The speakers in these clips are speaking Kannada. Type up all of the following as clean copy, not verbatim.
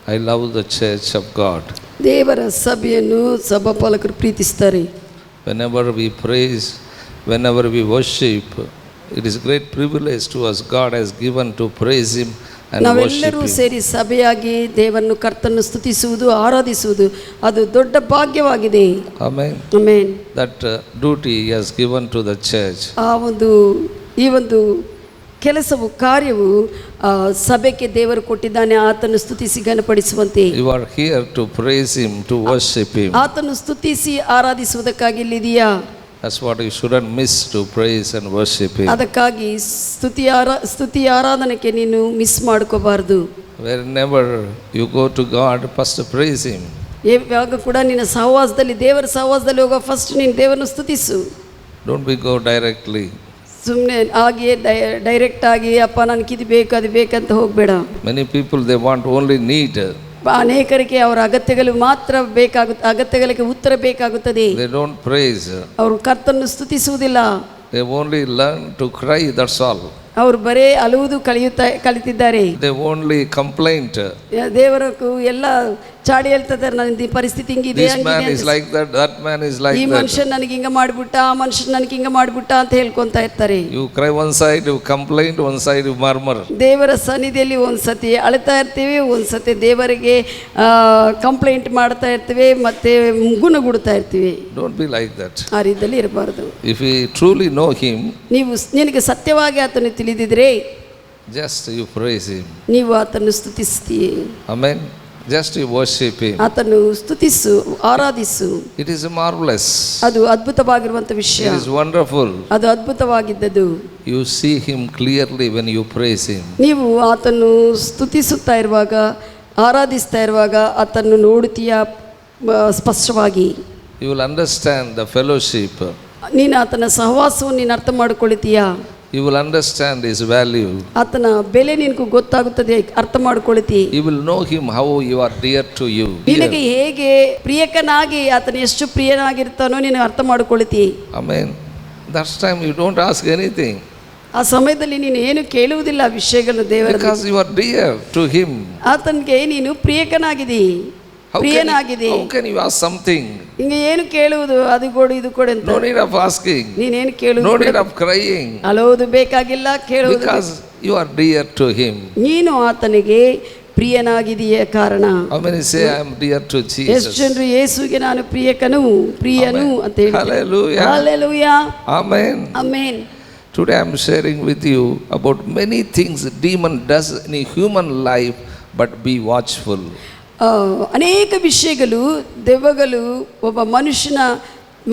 I love the church of God. ದೇವರ ಸಭೆಯನ್ನು ಸಭಾಪಾಲಕರು ಪ್ರೀತಿಸ್ತಾರೆ. Whenever we praise, whenever we worship, it is great privilege to us God has given to praise Him and worship ನಾವೆಲ್ಲರೂ Him. ಸೇರಿ ಸಭೆಯಾಗಿ ದೇವರನ್ನು ಕರ್ತನನ್ನು ಸ್ತುತಿಸುವುದು ಆರಾಧಿಸುವುದು ಅದು ದೊಡ್ಡ ಭಾಗ್ಯವಾಗಿದೆ. Amen. Amen. That duty He has given to the church. ಈ ಒಂದು ಕೆಲಸವು ಕಾರ್ಯವು ಸಭೆಗೆ ದೇವರು ಕೊಟ್ಟಿದ್ದಾನೆ. ಆತನು ಸ್ತುತಿಸಿ ಘನಪಡಿಸುವಂತೆ. You are here to praise Him, to worship Him. ಆತನು ಸ್ತುತಿಸಿ ಆರಾಧಿಸುವುದಕ್ಕಾಗಿ ಇಲ್ಲಿದೆಯಾ? That's what you shouldn't miss, to praise and worship Him. ಅದಕ್ಕಾಗಿ ಸ್ತುತಿ ಆರಾಧನೆಗೆ ನೀನು ಮಿಸ್ ಮಾಡ್ಕೋಬಾರ್ದು. Whenever you go to God, first praise Him. ಯಾವಾಗ ಕೂಡ ನಿನ್ನ ಸಹವಾಸದಲ್ಲಿ ದೇವರ ಸಹವಾಸದಲ್ಲಿ ಹೋಗೋ ಫಸ್ಟ್ ನೀನು ದೇವರನ್ನು ಸ್ತುತಿಸು. Don't be go directly. ಸುಮ್ಮನೆ ಹಾಗೆಯೇ ಡೈರೆಕ್ಟ್ ಆಗಿ ಅಪ್ಪ ನನಗೆ ಇದು ಬೇಕು ಅದು ಬೇಕಂತ ಹೋಗಬೇಡ. Many people they want only need. ಅನೇಕರಿಗೆ ಅವರ ಅಗತ್ಯಗಳು ಮಾತ್ರ ಬೇಕಾಗುತ್ತೆ, ಅಗತ್ಯಗಳಿಗೆ ಉತ್ತರ ಬೇಕಾಗುತ್ತದೆ. They don't praise. ಅವರು ಕರ್ತನನ್ನು ಸ್ತುತಿಸುವುದಿಲ್ಲ. They only learn to cry, that's all. ಅವರು ಬರೇ ಅಳುವುದು ಕಲಿತಿದ್ದಾರೆ. They only complaint. ದೇವರಕ್ಕೂ ಎಲ್ಲ ಚಾಡಿ ಹೇಳ್ತಿದ್ದಾರೆ, ನನ್ನ ಈ ಪರಿಸ್ಥಿತಿ ಹಿಂಗಿದೆ, This man is like that, that man is like ಈ that. ಮನುಷ್ಯ ನನಗೆ ಹಿಂಗ ಮಾಡ್ಬಿಟ್ಟ, ಆ ಮನುಷ್ಯ ನನಗೆ ಹಿಂಗ ಮಾಡ್ಬಿಟ್ಟ ಅಂತ ಹೇಳ್ಕೊಂತ ಇರ್ತಾರೆ. You cry one side, you complain, one side you murmur. ದೇವರ ಸನ್ನಿಧಿಯಲ್ಲಿ ಒಂದ್ಸತಿ ಅಳ್ತಾ ಇರ್ತೀವಿ, ಒಂದ್ಸತಿ ದೇವರಿಗೆ ಕಂಪ್ಲೇಂಟ್ ಮಾಡ್ತಾ ಇರ್ತೀವಿ, ಮತ್ತೆ ಗುಣಗುಡ್ತಾ ಇರ್ತೀವಿ. Don't be like that. ಆ ರೀತಿಯಲ್ಲಿ ಇರಬಾರ್ದು. If we truly know Him, ನಿನಗೆ ಸತ್ಯವಾಗಿ ಆತನು ತಿಳಿದಿದ್ರೆ just you praise Him. ನೀವು ಆತನು ಸ್ತುತಿಸ್ತೀಯ. Amen. Just you worship Him. ಆತನು ಸ್ತುತಿಸು, ಆರಾಧಿಸು. It is marvelous. ಅದು ಅದ್ಭುತವಾಗಿರುವಂತ ವಿಷಯ. It is wonderful. ಅದು ಅದ್ಭುತವಾಗಿದ್ದದು. You see Him clearly when you praise Him. ನೀವು ಆತನು ಸ್ತುತಿಸುತ್ತಾ ಇರುವಾಗ, ಆರಾಧಿಸ್ತಾ ಇರುವಾಗ ಆತನ್ನು ನೋಡುತ್ತೀಯ ಸ್ಪಷ್ಟವಾಗಿ. You will understand the fellowship. ನೀನು ಆತನ ಸಹವಾಸವನ್ನು ನೀನು ಅರ್ಥ ಮಾಡಿಕೊಳ್ಳುತ್ತೀಯಾ? You will understand His value. ಆತನ ಬೆಲೆ ನಿನಗೂ ಗೊತ್ತಾಗುತ್ತದೆ, ಅರ್ಥ ಮಾಡಿಕೊಳ್ಳುತ್ತಿ. You will know Him how you are dear to you. ನಿನಗೆ ಹೇಗೆ ಪ್ರಿಯಕನಾಗಿ ಆತನ ಎಷ್ಟು ಪ್ರಿಯನಾಗಿರ್ತಾನೋ ನೀನು ಅರ್ಥ ಮಾಡಿಕೊಳ್ಳುತ್ತಿ. Amen. That time you don't ask anything. ಆ ಸಮಯದಲ್ಲಿ ನೀನು ಏನು ಕೇಳುವುದಿಲ್ಲ ವಿಷಯಗಳನ್ನು ದೇವರ, Because you are dear to Him. ಆತನಿಗೆ ನೀನು ಪ್ರಿಯಕನಾಗಿದಿ, ಪ್ರಿಯನಾಗಿದಿ. How can you ask something? ಹಿಂಗೆ ಏನು ಕೇಳುವುದು, ಅದು ಕೊಡು ಇದು ಕೊಡು ಅಂತ. No need of asking. ನೀನೇನು ಕೇಳುವುದು, No need of crying. ಅಳೋದು ಬೇಕಾಗಿಲ್ಲ, ಕೇಳುವುದು. Because you are dear to Him. ನೀನು ಆತನಿಗೆ ಪ್ರಿಯನಾಗಿದೆಯ ಕಾರಣ. How many say I am dear to Jesus? ಎಷ್ಟು ಜನರು ಯೇಸುವಿಗೆ ನಾನು ಪ್ರಿಯನು ಅಂತ ಹೇಳಿ. Hallelujah. Hallelujah. Amen. Amen. Today I am sharing with you about many things demon does in a human life, but be watchful. ಅನೇಕ ವಿಷಯಗಳು ದೆವ್ವಗಳು ಒಬ್ಬ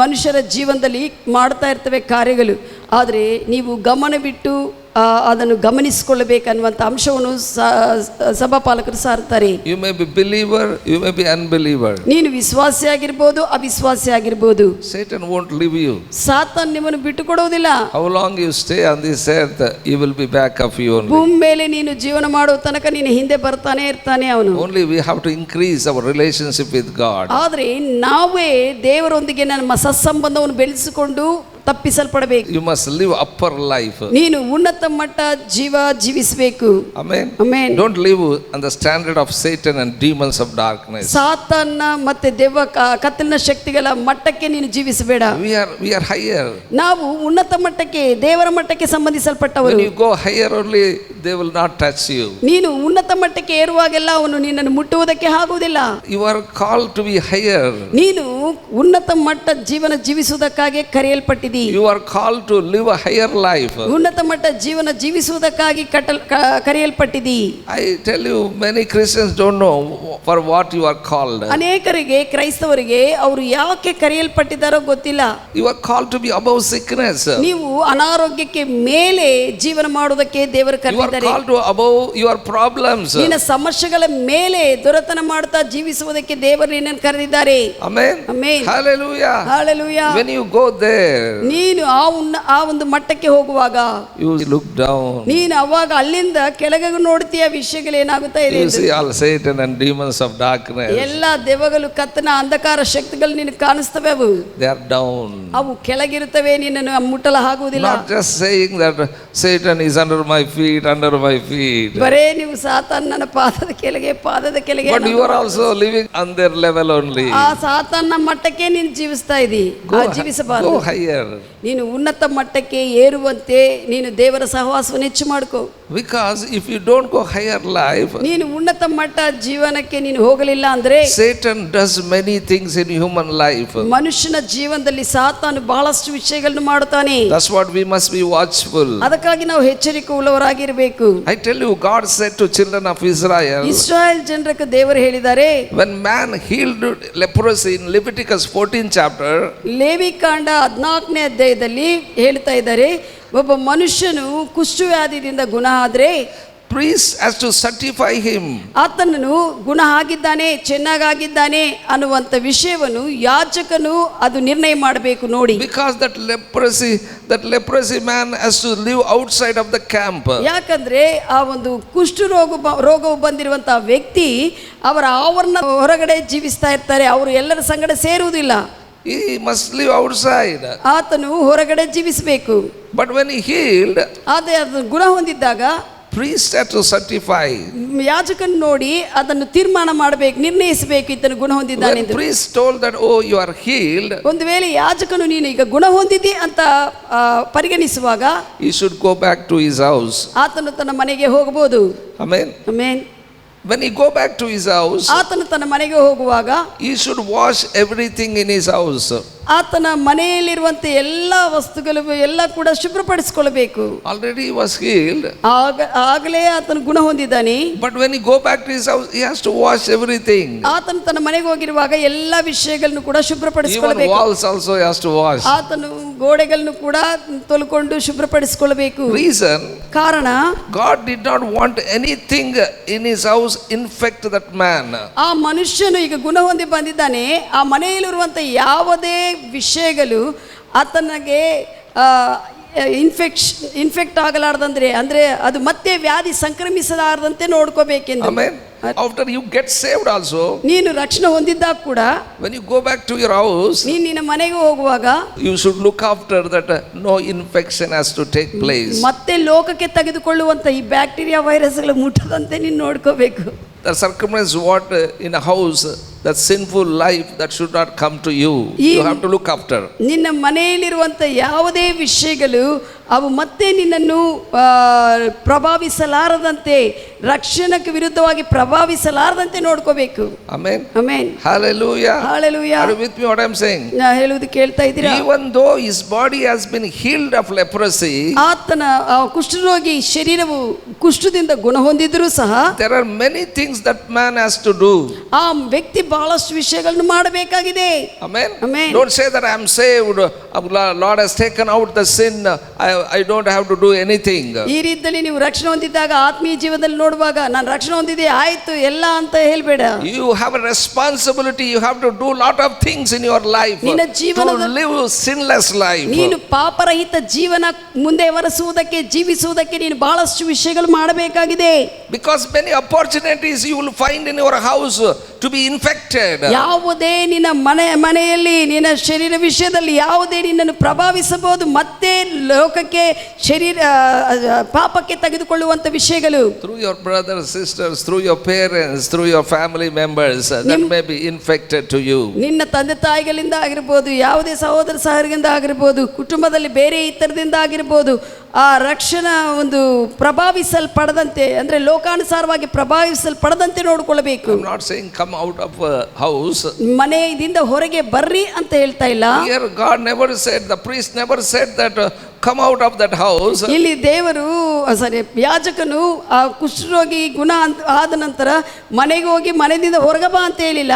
ಮನುಷ್ಯರ ಜೀವನದಲ್ಲಿ ಮಾಡ್ತಾ ಇರ್ತವೆ ಕಾರ್ಯಗಳು. ಆದರೆ ನೀವು ಗಮನ ಬಿಟ್ಟು ಅದನ್ನು ಗಮನಿಸಿಕೊಳ್ಳಬೇಕನ್ನುವಂಥ ಅಂಶವನ್ನು ಸಭಾಪಾಲಕರು ಸಾರ್ತಾರೆ. You may be believer, you may be unbeliever. ನೀನು ವಿಶ್ವಾಸಿ ಆಗಿರ್ಬೋದು, ಅವಿಶ್ವಾಸಿ ಆಗಿರ್ಬೋದು. Satan won't leave you. ಸಾತಾನ್ ನಿಮ್ಮನ್ನು ಬಿಟ್ಟು ಕೊಡುವುದಿಲ್ಲ. How long you stay on this earth, he will be back of you only. ಭೂಮಿ ಮೇಲೆ ನೀನು ಜೀವನ ಮಾಡುವ ತನಕ ನೀನು ಹಿಂದೆ ಬರ್ತಾನೆ ಇರ್ತಾನೆ ಅವನು. Only we have to increase our relationship with God. ಆದರೆ ನಾವೇ ದೇವರೊಂದಿಗೆ ನಮ್ಮ ಸತ್ಸಂಬಂಧವನ್ನು ಬೆಳೆಸಿಕೊಂಡು ತಪ್ಪಿಸಲ್ಪಡಬೇಕು. You must live upper life. ನೀನು ಉನ್ನತ ಮಟ್ಟ ಜೀವಿಸಬೇಕು. Amen. Amen. Don't live on the standard of Satan and demons of darkness. ಸಾತಾನ ಮತ್ತೆ ದೆವ್ವ ಕತ್ತಲಿನ ಶಕ್ತಿಗಳ ಮಟ್ಟಕ್ಕೆ ನೀನು ಜೀವಿಸಬೇಡ. We are higher. ನಾವು ಉನ್ನತ ಮಟ್ಟಕ್ಕೆ, ದೇವರ ಮಟ್ಟಕ್ಕೆ ಸಂಬಂಧಿಸಲ್ಪಟ್ಟವರು. When you go higher only, they will not touch you. ನೀನು ಉನ್ನತ ಮಟ್ಟಕ್ಕೆ ಏರುವಾಗೆಲ್ಲ ಅವನು ನಿನ್ನನ್ನು ಮುಟ್ಟುವುದಕ್ಕೆ ಆಗುವುದಿಲ್ಲ. You are called to be higher. ನೀನು ಉನ್ನತ ಮಟ್ಟ ಜೀವನ ಜೀವಿಸುವುದಕ್ಕಾಗಿ ಕರೆಯಲ್ಪಟ್ಟಿದ್ದೀ. You are called to live a higher life. ಉನ್ನತ ಮಟ್ಟ ಜೀವನ ಜೀವಿಸುವುದಕ್ಕಾಗಿ ಕರೆಯಲ್ಪಟ್ಟಿದ್ದೀ. I tell you, many Christians don't know for what you are called. ಅನೇಕರಿಗೆ, ಕ್ರೈಸ್ತವರಿಗೆ ಅವರು ಯಾಕೆ ಕರೆಯಲ್ಪಟ್ಟಿದ್ದಾರೋ ಗೊತ್ತಿಲ್ಲ. You are called to be above sickness. ನೀವು ಅನಾರೋಗ್ಯಕ್ಕೆ ಮೇಲೆ ಜೀವನ ಮಾಡುವುದಕ್ಕೆ ದೇವರು You are ಕರೆದಿದ್ದಾರೆ. called to above your problems. ನಿನ್ನ ಸಮಸ್ಯೆಗಳ ಮೇಲೆ ದೊರೆತನ ಮಾಡ್ತಾ ಜೀವಿಸುವುದಕ್ಕೆ ದೇವರು ನಿನ್ನನ್ನು ಕರೆದಿದ್ದಾರೆ. Amen. Amen. Hallelujah. Hallelujah. When you go there, ನೀನು ಆ ಒಂದು ಮಟ್ಟಕ್ಕೆ ಹೋಗುವಾಗ you look down. ನೀನು ಅವಾಗ ಅಲ್ಲಿಂದ ಕೆಳಗೆ ನೋಡ್ತೀಯ ವಿಷಯಗಳು ಏನಾಗುತ್ತಾ ಇದೆ You see all Satan and demons of darkness. ಎಲ್ಲ ದೆವ್ವಗಳು ಕತ್ತನ ಅಂಧಕಾರ ಶಕ್ತಿಗಳು ನಿನಗೆ ಕಾಣಿಸ್ತವೆ. They are down. ಅವು ಕೆಳಗಿರುತ್ತವೆ, ನಿನ್ನನ್ನು ಮುಟ್ಟಲು ಆಗುವುದಿಲ್ಲ. Not just saying that Satan is under my feet. ಬರೇ ನೀವು ಸಾತಾನ್ ನನ್ನ ಪಾದದ ಕೆಳಗೆ But you are also living on their level only. ಆ ಸಾತಾನ್ನ ಮಟ್ಟಕ್ಕೆ ನೀನು ಜೀವಿಸ್ತಾ ಇದ್ದೀ. ಜೀವಿಸಬಾರದು. Go higher. ನೀನು ಉನ್ನತ ಮಟ್ಟಕ್ಕೆ ಏರುವಂತೆ ನೀನು ದೇವರ ಸಹವಾಸವನ್ನು ಹೆಚ್ಚು ಮಾಡ್ಕೋ. Because if you don't go higher life, ನೀನು ಉನ್ನತ ಮಟ್ಟ ಜೀವನಕ್ಕೆ ನೀನು ಹೋಗಲಿಲ್ಲ ಅಂದ್ರೆ Satan does many things in human life. ಮನುಷ್ಯನ ಜೀವನದಲ್ಲಿ ಸಾತಾನು ಬಹಳಷ್ಟು ವಿಷಯಗಳನ್ನು ಮಾಡುತ್ತಾನೆ. That's what we must be watchful. ಅದಕ್ಕಾಗಿ ನಾವು ಎಚ್ಚರಿಕೆ ಉಳ್ಳವರಾಗಿರಬೇಕು. I tell you, God said to children of Israel, Israel ಜನರಿಗೆ ದೇವರು ಹೇಳಿದ್ದಾರೆ, when man healed leprosy in Leviticus 14th chapter, ಲೇವಿಕಾಂಡ 14ನೇ ಅಧ್ಯಾಯದಲ್ಲಿ ಹೇಳ್ತಾ ಇದ್ದಾರೆ, ಒಬ್ಬ ಮನುಷ್ಯನು ಕುಷ್ಠವ್ಯಾಧಿಯಿಂದ ಗುಣ ಆದ್ರೆ priest has to certify him. ಆತನನ್ನು ಗುಣ ಆಗಿದ್ದಾನೆ, ಚೆನ್ನಾಗಿದ್ದಾನೆ ಅನ್ನುವಂಥ ವಿಷಯವನ್ನು ಯಾಜಕನು ಅದು ನಿರ್ಣಯ ಮಾಡಬೇಕು. ನೋಡಿ, Because that leprosy man has to live outside of the camp. ಯಾಕಂದ್ರೆ ಆ ಒಂದು ರೋಗವು ಬಂದಿರುವಂತಹ ವ್ಯಕ್ತಿ ಅವರ ಆವರಣ ಹೊರಗಡೆ ಜೀವಿಸ್ತಾ ಇರ್ತಾರೆ, ಅವರು ಎಲ್ಲರ ಸಂಗಡ ಸೇರುವುದಿಲ್ಲ. He must live outside. ಆತನು ಹೊರಗಡೆ ಜೀವಿಸಬೇಕು. But when he healed, ಅದೇ ಅದು ಗುಣ ಹೊಂದಿದ್ದಾಗ priest had to certify. ಯಾಜಕನ್ ನೋಡಿ ಅದನ್ನು ತೀರ್ಮಾನ ಮಾಡಬೇಕು, ನಿರ್ಣಯಿಸಬೇಕು ಇದನ್ನು ಗುಣ ಹೊಂದಿದ್ದಾನೆ When ಎಂದು. priest told that, oh, you are healed, ಒಂದು ವೇಳೆ ಯಾಜಕನು ನೀನು ಈಗ ಗುಣ ಹೊಂದಿದ್ದಿ ಅಂತ ಪರಿಗಣಿಸುವಾಗ he should go back to his house. ಆತನು ತನ್ನ ಮನೆಗೆ ಹೋಗಬಹುದು. Amen. Amen. When he go back to his house, ಆತನು ತನ್ನ ಮನೆಗೆ ಹೋಗುವಾಗ he should wash everything in his house. ಆತನ ಮನೆಯಲ್ಲಿರುವಂತ ಎಲ್ಲ ವಸ್ತುಗಳು ಎಲ್ಲ ಕೂಡ ಶುಭ್ರಪಡಿಸಿಕೊಳ್ಳಬೇಕು. Already he was healed. ಆಗಲೇ ಆತನು ಗುಣ ಹೊಂದಿದ್ದಾನೆ. But when he go back to his house, he has to wash everything. ಆತನು ತನ್ನ ಮನೆಗೆ ಹೋಗಿರುವಾಗ ಎಲ್ಲ ವಿಷಯಗಳನ್ನು ಕೂಡ Even ಶುಭ್ರಪಡಿಸಿಕೊಳ್ಳಬೇಕು. walls also he has to wash. ಆತನು ಗೋಡೆಗಳನ್ನು ಕೂಡ ತೊಳ್ಕೊಂಡು ಶುಭ್ರಪಡಿಸಿಕೊಳ್ಳಬೇಕು. Reason, ಕಾರಣ, God did not want anything in his house infect that man. ಆ ಮನುಷ್ಯನು ಈಗ ಗುಣ ಹೊಂದಿ ಬಂದಿದ್ದಾನೆ, ಆ ಮನೆಯಲ್ಲಿರುವಂಥ ಯಾವುದೇ ವಿಷಯಗಳು ಆತನಿಗೆ ಇನ್ಫೆಕ್ಟ್ ಆಗಲಾರ್ದಂದ್ರೆ ಅಂದ್ರೆ ಅದು ಮತ್ತೆ ವ್ಯಾಧಿ ಸಂಕ್ರಮಿಸಲಾರದಂತೆ ನೋಡ್ಕೋಬೇಕೆಂದು. Amen. After you get saved also, ನೀನು ರಕ್ಷಣೆ ಹೊಂದಿದ್ದಾಗ ಕೂಡ when you go back to your house, ನೀನು ನಿನ್ನ ಮನೆಗೆ ಹೋಗುವಾಗ you should look after that no infection has to take place. ಮತ್ತೆ ಲೋಕಕ್ಕೆ ತೆಗೆದುಕೊಳ್ಳುವಂತ ಈ ಬ್ಯಾಕ್ಟೀರಿಯಾ ವೈರಸ್ಗಳು ಮುಟ್ಟದಂತೆ ನೀನು ನೋಡ್ಕೋಬೇಕು. The circumstance what in a house, that sinful life that should not come to you, you have to look after. ನಿನ್ನ ಮನೆಯಲ್ಲಿರುವಂಥ ಯಾವುದೇ ವಿಷಯಗಳು ಅವು ಮತ್ತೆ ನಿನ್ನನ್ನು ಪ್ರಭಾವಿಸಲಾರದಂತೆ, ರಕ್ಷಣೆಗೆ ವಿರುದ್ಧವಾಗಿ ಪ್ರಭಾವಿಸಲಾರದಂತೆ ನೋಡ್ಕೋಬೇಕು. Amen. Amen. Hallelujah. Hallelujah. Are you with me what I am saying? ನಾ ಹೇಳುವುದು ಕೇಳ್ತಾ ಇದ್ದೀರಾ? Even though his body has been healed of leprosy, ಆತನ ಕುಷ್ಠರೋಗಿ ಶರೀರವು ಕುಷ್ಠದಿಂದ ಗುಣ ಹೊಂದಿದ್ರೂ ಸಹ there are many things that man has to do. ಆ ವ್ಯಕ್ತಿ ಬಹಳಷ್ಟು ವಿಷಯಗಳನ್ನು ಮಾಡಬೇಕಾಗಿದೆ. Amen. Amen. Don't say that I am saved, Lord has taken out the sin, I don't have to do anything. ಈ ರೀತಿಯಲ್ಲಿ ನೀವು ರಕ್ಷಣೆ ಹೊಂದಿದ್ದಾಗ ಆತ್ಮೀಯ ಜೀವನದಲ್ಲಿ ನೋಡುವಾಗ ನಾನು ರಕ್ಷಣೆ ಹೊಂದಿದೆ ಆಯ್ತು ಎಲ್ಲ ಅಂತ ಹೇಳ್ಬೇಡ. You have a responsibility, you have to do lot of things in your life ನಿನ್ನ ಜೀವನದ to live sinless life. ನೀನು ಪಾಪರಹಿತ ಜೀವನ ಮುಂದೆ ವರೆಸುವುದಕ್ಕೆ, ಜೀವಿಸುವುದಕ್ಕೆ ನೀನು ಬಹಳಷ್ಟು ವಿಷಯಗಳು ಮಾಡಬೇಕಾಗಿದೆ. Because many opportunities you will find in your house to be infected. ಯಾವುದೇ ನಿನ್ನ ಮನೆಯಲ್ಲಿ ನಿನ್ನ ಶರೀರ ವಿಷಯದಲ್ಲಿ ಯಾವುದೇ ನಿನ್ನನ್ನು ಪ್ರಭಾವಿಸಬಹುದು, ಮತ್ತೆ ಲೋಕಕ್ಕೆ ಶರೀರ ಪಾಪಕ್ಕೆ ತೆಗೆದುಕೊಳ್ಳುವಂತ ವಿಷಯಗಳು Through your brothers, sisters, through your parents, through your family members, that may be infected to you. ನಿನ್ನ ತಂದೆ ತಾಯಿಗಳಿಂದ ಆಗಿರ್ಬೋದು, ಯಾವುದೇ ಸಹೋದರ ಸಹೋದರಿಯಿಂದ ಆಗಿರ್ಬೋದು, ಕುಟುಂಬದಲ್ಲಿ ಬೇರೆ ಇತರದಿಂದ ಆಗಿರ್ಬೋದು, ಆ ರಕ್ಷಣಾ ಒಂದು ಪ್ರಭಾವಿಸಲ್ಪಡದಂತೆ ಅಂದ್ರೆ ಲೋಕಾನುಸಾರವಾಗಿ ಪ್ರಭಾವಿಸಲ್ಪಡದಂತೆ ನೋಡಿಕೊಳ್ಳಬೇಕು. I'm not saying come out of a house. ಮನೆಯಿಂದ ಹೊರಗೆ ಬರ್ರಿ ಅಂತ ಹೇಳ್ತಾ ಇಲ್ಲ. Here God never said, the priest never said that come out of that house. ಇಲ್ಲಿ ದೇವರು ಯಾಜಕನು ಆ ಕುಷ್ಠರೋಗಿ ಗುಣ ಆದ ನಂತರ ಮನೆಗೆ ಹೋಗಿ ಮನೆಯಿಂದ ಹೊರಗೆ ಬಾ ಅಂತ ಹೇಳಿಲ್ಲ.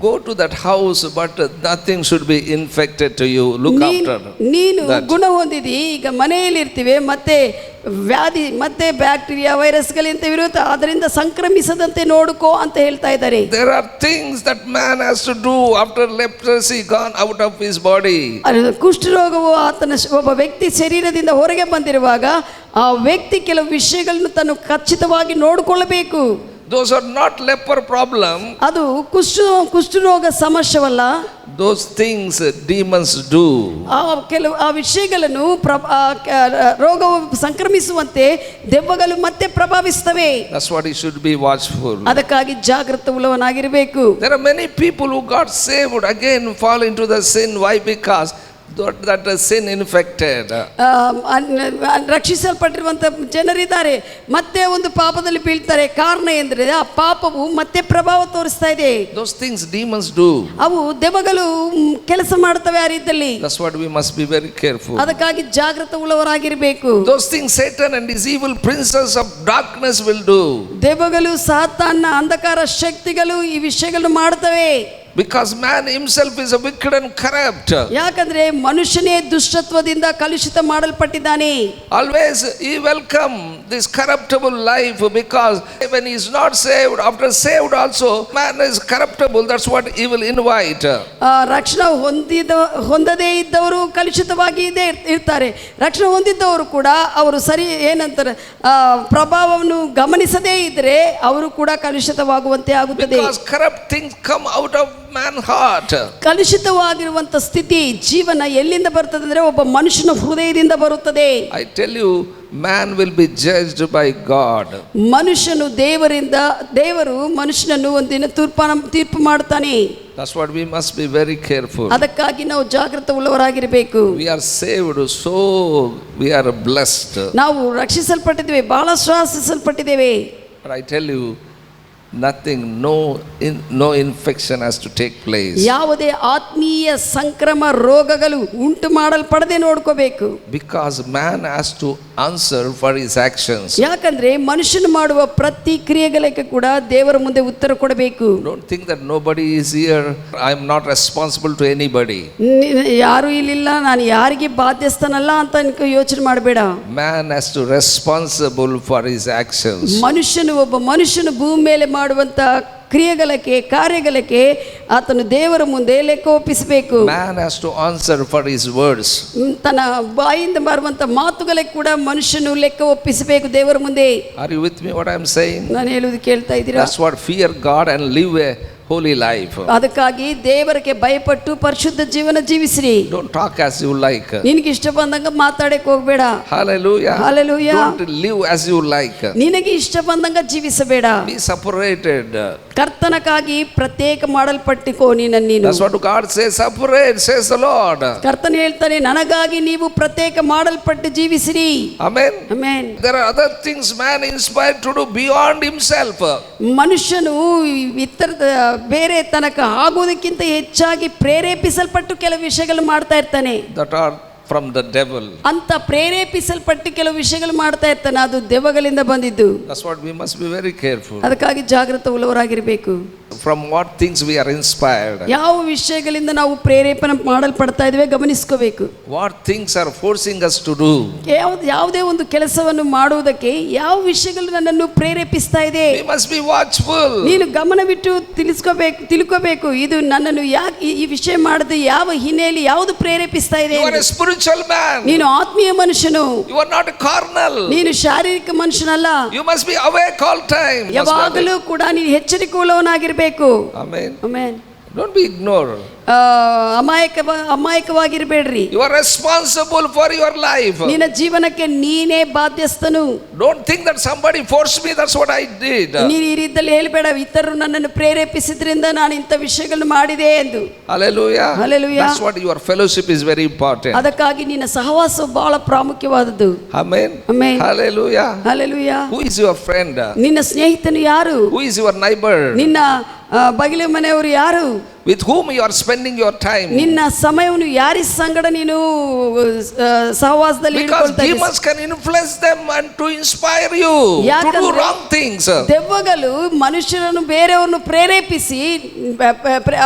Go to that house, but nothing should be infected to you. Look after. ನೀನು ಗುಣ ಹೊಂದಿದಿ, ಈಗ ಮನೆಯಲ್ಲಿ ಇರ್ತೀವಿ, ಮತ್ತೆ ವ್ಯಾಧಿ ಮತ್ತೆ ಬ್ಯಾಕ್ಟೀರಿಯಾ ವೈರಸ್ಗಳಿಂದ ವಿರುದ್ಧ ಅದರಿಂದ ಸಂಕ್ರಮಿಸದಂತೆ ನೋಡ್ಕೋ ಅಂತ ಹೇಳ್ತಾ ಇದ್ದಾರೆ. There are things that man has to do after leprosy gone out of his body. ಕುಷ್ಠರೋಗವು ಆತನ ಒಬ್ಬ ವ್ಯಕ್ತಿ ಶರೀರದಿಂದ ಹೊರಗೆ ಬಂದಿರುವಾಗ ಆ ವ್ಯಕ್ತಿ ಕೆಲವು ವಿಷಯಗಳನ್ನು ತಾನು ಖಚಿತವಾಗಿ ನೋಡಿಕೊಳ್ಳಬೇಕು. Those are not leper problem. ಅದು ಕುಷ್ಠರೋಗ ಸಮಸ್ಯವಲ್ಲ. Those things demons do. ಆ ವಿಷಯಗಳನ್ನು ರೋಗವು ಸಂಕ್ರಮಿಸುವಂತೆ ದೆವ್ವಗಳು ಮತ್ತೆ ಪ್ರಭಾವಿಸ್ತವೆ. That's what he should be watchful. ಅದಕ್ಕಾಗಿ ಜಾಗೃತ ಉಳ್ಳವನಾಗಿರಬೇಕು. There are many people who got saved again fall into the sin. Why? Because that sin infected. ರಕ್ಷಿಸಲ್ಪಟ್ಟಿರುವಂತ ಜನರಿದ್ದಾರೆ, ಮತ್ತೆ ಒಂದು ಪಾಪದಲ್ಲಿ ಬೀಳ್ತಾರೆ. ಕಾರಣ ಎಂದ್ರೆ ಆ ಪಾಪವು ಮತ್ತೆ ಪ್ರಭಾವ ತೋರಿಸ್ತಾ ಇದೆ. Those things demons do. ಅವು ದೆವ್ವಗಳು ಕೆಲಸ ಮಾಡ್ತವೆ ಆ ರೀತಿಯಲ್ಲಿ. That's what we must be very careful. ಅದಕ್ಕಾಗಿ ಜಾಗೃತ ಉಳ್ಳವರಾಗಿರಬೇಕು. Those things Satan and his evil princes of darkness will do. ದೆವ್ವಗಳು ಸಾತಾನ ಅಂಧಕಾರ ಶಕ್ತಿಗಳು ಈ ವಿಷಯಗಳನ್ನು ಮಾಡ್ತವೆ. Because man himself is a wicked and corrupt. ಯಾಕಂದ್ರೆ ಮನುಷ್ಯನೇ ದುಷ್ಟತ್ವದಿಂದ ಕಲುಷಿತ ಮಾಡಲ್ಪಟ್ಟಿದ್ದಾನೆ. Always he welcome this corruptible life, because when he is not saved, after saved also man is corruptible. That's what he will invite. ರಕ್ಷಣೆ ಹೊಂದದೇ ಇದ್ದವರು ಕಲುಷಿತವಾಗಿ ಇರ್ತಾರೆ. ರಕ್ಷಣೆ ಹೊಂದಿದ್ದವರು ಕೂಡ ಅವರು ಸರಿ ಏನಂತಾರೆ ಪ್ರಭಾವವನ್ನು ಗಮನಿಸದೇ ಇದ್ರೆ ಅವರು ಕೂಡ ಕಲುಷಿತವಾಗುವಂತೆ ಆಗುತ್ತದೆ. Because corrupt things come out of man heart. ಕಲುಷಿತವಾಗಿರುವಂತ ಸ್ಥಿತಿ ಜೀವನ ಎಲ್ಲಿಂದ ಬರ್ತದೆ ಅಂದ್ರೆ ಒಬ್ಬ ಮನುಷ್ಯನ ಹೃದಯದಿಂದ ಬರುತ್ತದೆ. I tell you, man will be judged by God. ದೇವರು ಮನುಷ್ಯನನ್ನು ಒಂದಿನ ತೀರ್ಪು ಮಾಡ್ತಾನೆ. That's what we must be very careful. ಅದಕ್ಕಾಗಿ ನಾವು ಜಾಗೃತ ಉಳ್ಳವರಾಗಿರಬೇಕು. We are saved, so we are blessed. ನಾವು ರಕ್ಷಿಸಲ್ಪಟ್ಟಿದ್ದೇವೆ, ಬಹಳ ಶ್ವಾಸಿಸಲ್ಪಟ್ಟಿದ್ದೇವೆ. But I tell you, nothing, no infection has to take place. ಯಾವುದೇ ಆತ್ಮೀಯ ಸಂಕ್ರಮ ರೋಗಗಳು ಉಂಟು ಮಾಡಲ್ಪಡದೆ ನೋಡ್ಕೋಬೇಕು. Because man has to answer for his actions. ಯಾಕಂದ್ರೆ ಮನುಷ್ಯನು ಮಾಡುವ ಪ್ರತಿ ಕ್ರಿಯೆಗಳಿಗೆ ಕೂಡ ದೇವರ ಮುಂದೆ ಉತ್ತರ ಕೊಡಬೇಕು. Don't think that nobody is here, I am not responsible to anybody. ಯಾರು ಇಲ್ಲಿಲ್ಲ, ನಾನು ಯಾರಿಗೆ ಬಾಧ್ಯಸ್ಥನಲ್ಲ ಅಂತ ಯೋಚನೆ ಮಾಡಬೇಡ. Man has to responsible for his actions. ಒಬ್ಬ ಮನುಷ್ಯನು ಭೂಮಿ ಮೇಲೆ ಮಾಡುವಂತ ಕ್ರಿಯೆಗಳಿಗೆ ಕಾರ್ಯಗಳಿಗೆ ಆತನು ದೇವರ ಮುಂದೆ ಲೆಕ್ಕ ಒಪ್ಪಿಸಬೇಕು. Man has to answer for his words. ತನ್ನ ಬಾಯಿಂದ ಬರುವಂತ ಮಾತುಗಳಿಗೆ ಕೂಡ ಮನುಷ್ಯನು ಲೆಕ್ಕ ಒಪ್ಪಿಸಬೇಕು ದೇವರ ಮುಂದೆ. Are you with me what I am saying? ನಾನು ಹೇಳುವುದು ಕೇಳ್ತಾ ಇದ್ದೀರಾ? That's what fear God and live a holy life. ಅದಕ್ಕಾಗಿ ದೇವರಿಗೆ ಭಯಪಟ್ಟು ಪರಿಶುದ್ಧ ಜೀವನ ಜೀವಿಸ್ರಿ. Don't talk as you like. ನಿನಗೆ ಇಷ್ಟ ಬಂದಂಗ ಮಾತಾಡಕ್ಕೆ ಹೋಗಬೇಡ. Hallelujah. Hallelujah. Don't live as you like. ನಿನಗೆ ಇಷ್ಟ ಬಂದಂಗ ಜೀವಿಸಬೇಡ. Be separated. ಕರ್ತನಕ್ಕಾಗಿ ಪ್ರತ್ಯೇಕ ಮಾಡಲ್ಪಟ್ಟಿಕೋ ನೀನು. That's what God says, separate, says the Lord. ಕರ್ತನ ಹೇಳ್ತಾನೆ, ನನಗಾಗಿ ನೀವು ಪ್ರತ್ಯೇಕ ಮಾಡಲ್ಪಟ್ಟು ಜೀವಿಸಿರಿ. Amen. Amen. There are other things man inspired to do beyond himself. ಮನುಷ್ಯನು ಬೇರೆ ತನಕ ಆಗೋದಕ್ಕಿಂತ ಹೆಚ್ಚಾಗಿ ಪ್ರೇರೇಪಿಸಲ್ಪಟ್ಟು ಕೆಲವು ವಿಷಯಗಳು ಮಾಡ್ತಾ ಇರ್ತಾನೆ. That are from the devil. ಅಂತ ಪ್ರೇರೇಪಿಸಲ್ಪಟ್ಟು ಕೆಲವು ವಿಷಯಗಳು ಮಾಡ್ತಾ ಇರ್ತಾನೆ, ಅದು ದೆವ್ವಗಳಿಂದ ಬಂದಿದ್ದು. That's what we must be very careful. ಅದಕ್ಕಾಗಿ ಜಾಗೃತ ಉಳ್ಳವರಾಗಿರಬೇಕು. From what things we are inspired. ಯಾವ ವಿಷಯಗಳಿಂದ ನಾವು ಪ್ರೇರೇಪಣೆ ಮಾಡಲ್ಪಡ್ತಾ ಇದ್ದೇವೆ ಗಮನಿಸಬೇಕು. What things are forcing us to do. ಯಾವುದೇ ಒಂದು ಕೆಲಸವನ್ನು ಮಾಡುವುದಕ್ಕೆ ಯಾವ ವಿಷಯಗಳು ನನ್ನನ್ನು ಪ್ರೇರೇಪಿಸ್ತಾ ಇದೆ. We must be watchful. ನೀನು ಗಮನವಿಟ್ಟು ತಿಳ್ಕೋಬೇಕು ಇದು ನನ್ನನ್ನು ಯಾಕೆ ಈ ವಿಷಯ ಮಾಡದೆ ಯಾವ ಹಿನ್ನೆಲೆಯಲ್ಲಿ ಯಾವುದು ಪ್ರೇರೇಪಿಸ್ತಾ ಇದೆ. You are a spiritual man. ನೀನು ಆತ್ಮೀಯ ಮನುಷ್ಯನು. You are not a carnal. ನೀನು ಶಾರೀರಿಕ ಮನುಷ್ಯನಲ್ಲ. You must be awake all time. ಯಾವಾಗಲೂ ಕೂಡ ನೀನು ಎಚ್ಚರಿಕೆ ಉಳ್ಳವನಾಗಿರಬೇಕು. Amen. Amen. Don't be ignored. ಅಮಾಯಕವಾಗಿರಬೇಡ್ರಿ. You are responsible for your life. ನಿನ್ನ ಜೀವನಕ್ಕೆ ನೀನೇ ಬಾಧ್ಯಸ್ಥನು. Don't think that somebody forced me, that's what I did. ನೀನು ಈ ರೀತಿಯಲ್ಲಿ ಹೇಳಬೇಡ, ಇತರರು ನನ್ನನ್ನು ಪ್ರೇರೇಪಿಸಿದ್ರಿಂದ ನಾನು ಇಂಥ ವಿಷಯಗಳನ್ನು ಮಾಡಿದೆ ಎಂದು. Hallelujah. Hallelujah. That's what your fellowship is very important. ಅದಕ್ಕಾಗಿ ನಿನ್ನ ಸಹವಾಸ ಬಹಳ ಪ್ರಾಮುಖ್ಯವಾದದ್ದು. Amen. Amen. Hallelujah. Hallelujah. Who is your friend? ನಿನ್ನ ಸ್ನೇಹಿತನು ಯಾರು? Who is your neighbor? ನಿನ್ನ ಬಗಿಲು ಮನೆಯವರು ಯಾರು? with whom you are spending your time. ನಿನ್ನ ಸಮಯವನ್ನು ಯಾರ ಸಂಗಡ ನೀನು ಸಹವಾಸದಲ್ಲಿ Because ಇಟ್ಕೊಳ್ತಾ ಇದ್ದೀಯ? demons can influence them and to inspire you to do ಯಾಕಂದ್ರೆ wrong things. ದೆವ್ವಗಳು ಮನುಷ್ಯರನ್ನು ಬೇರೆಯವರನ್ನು ಪ್ರೇರೇಪಿಸಿ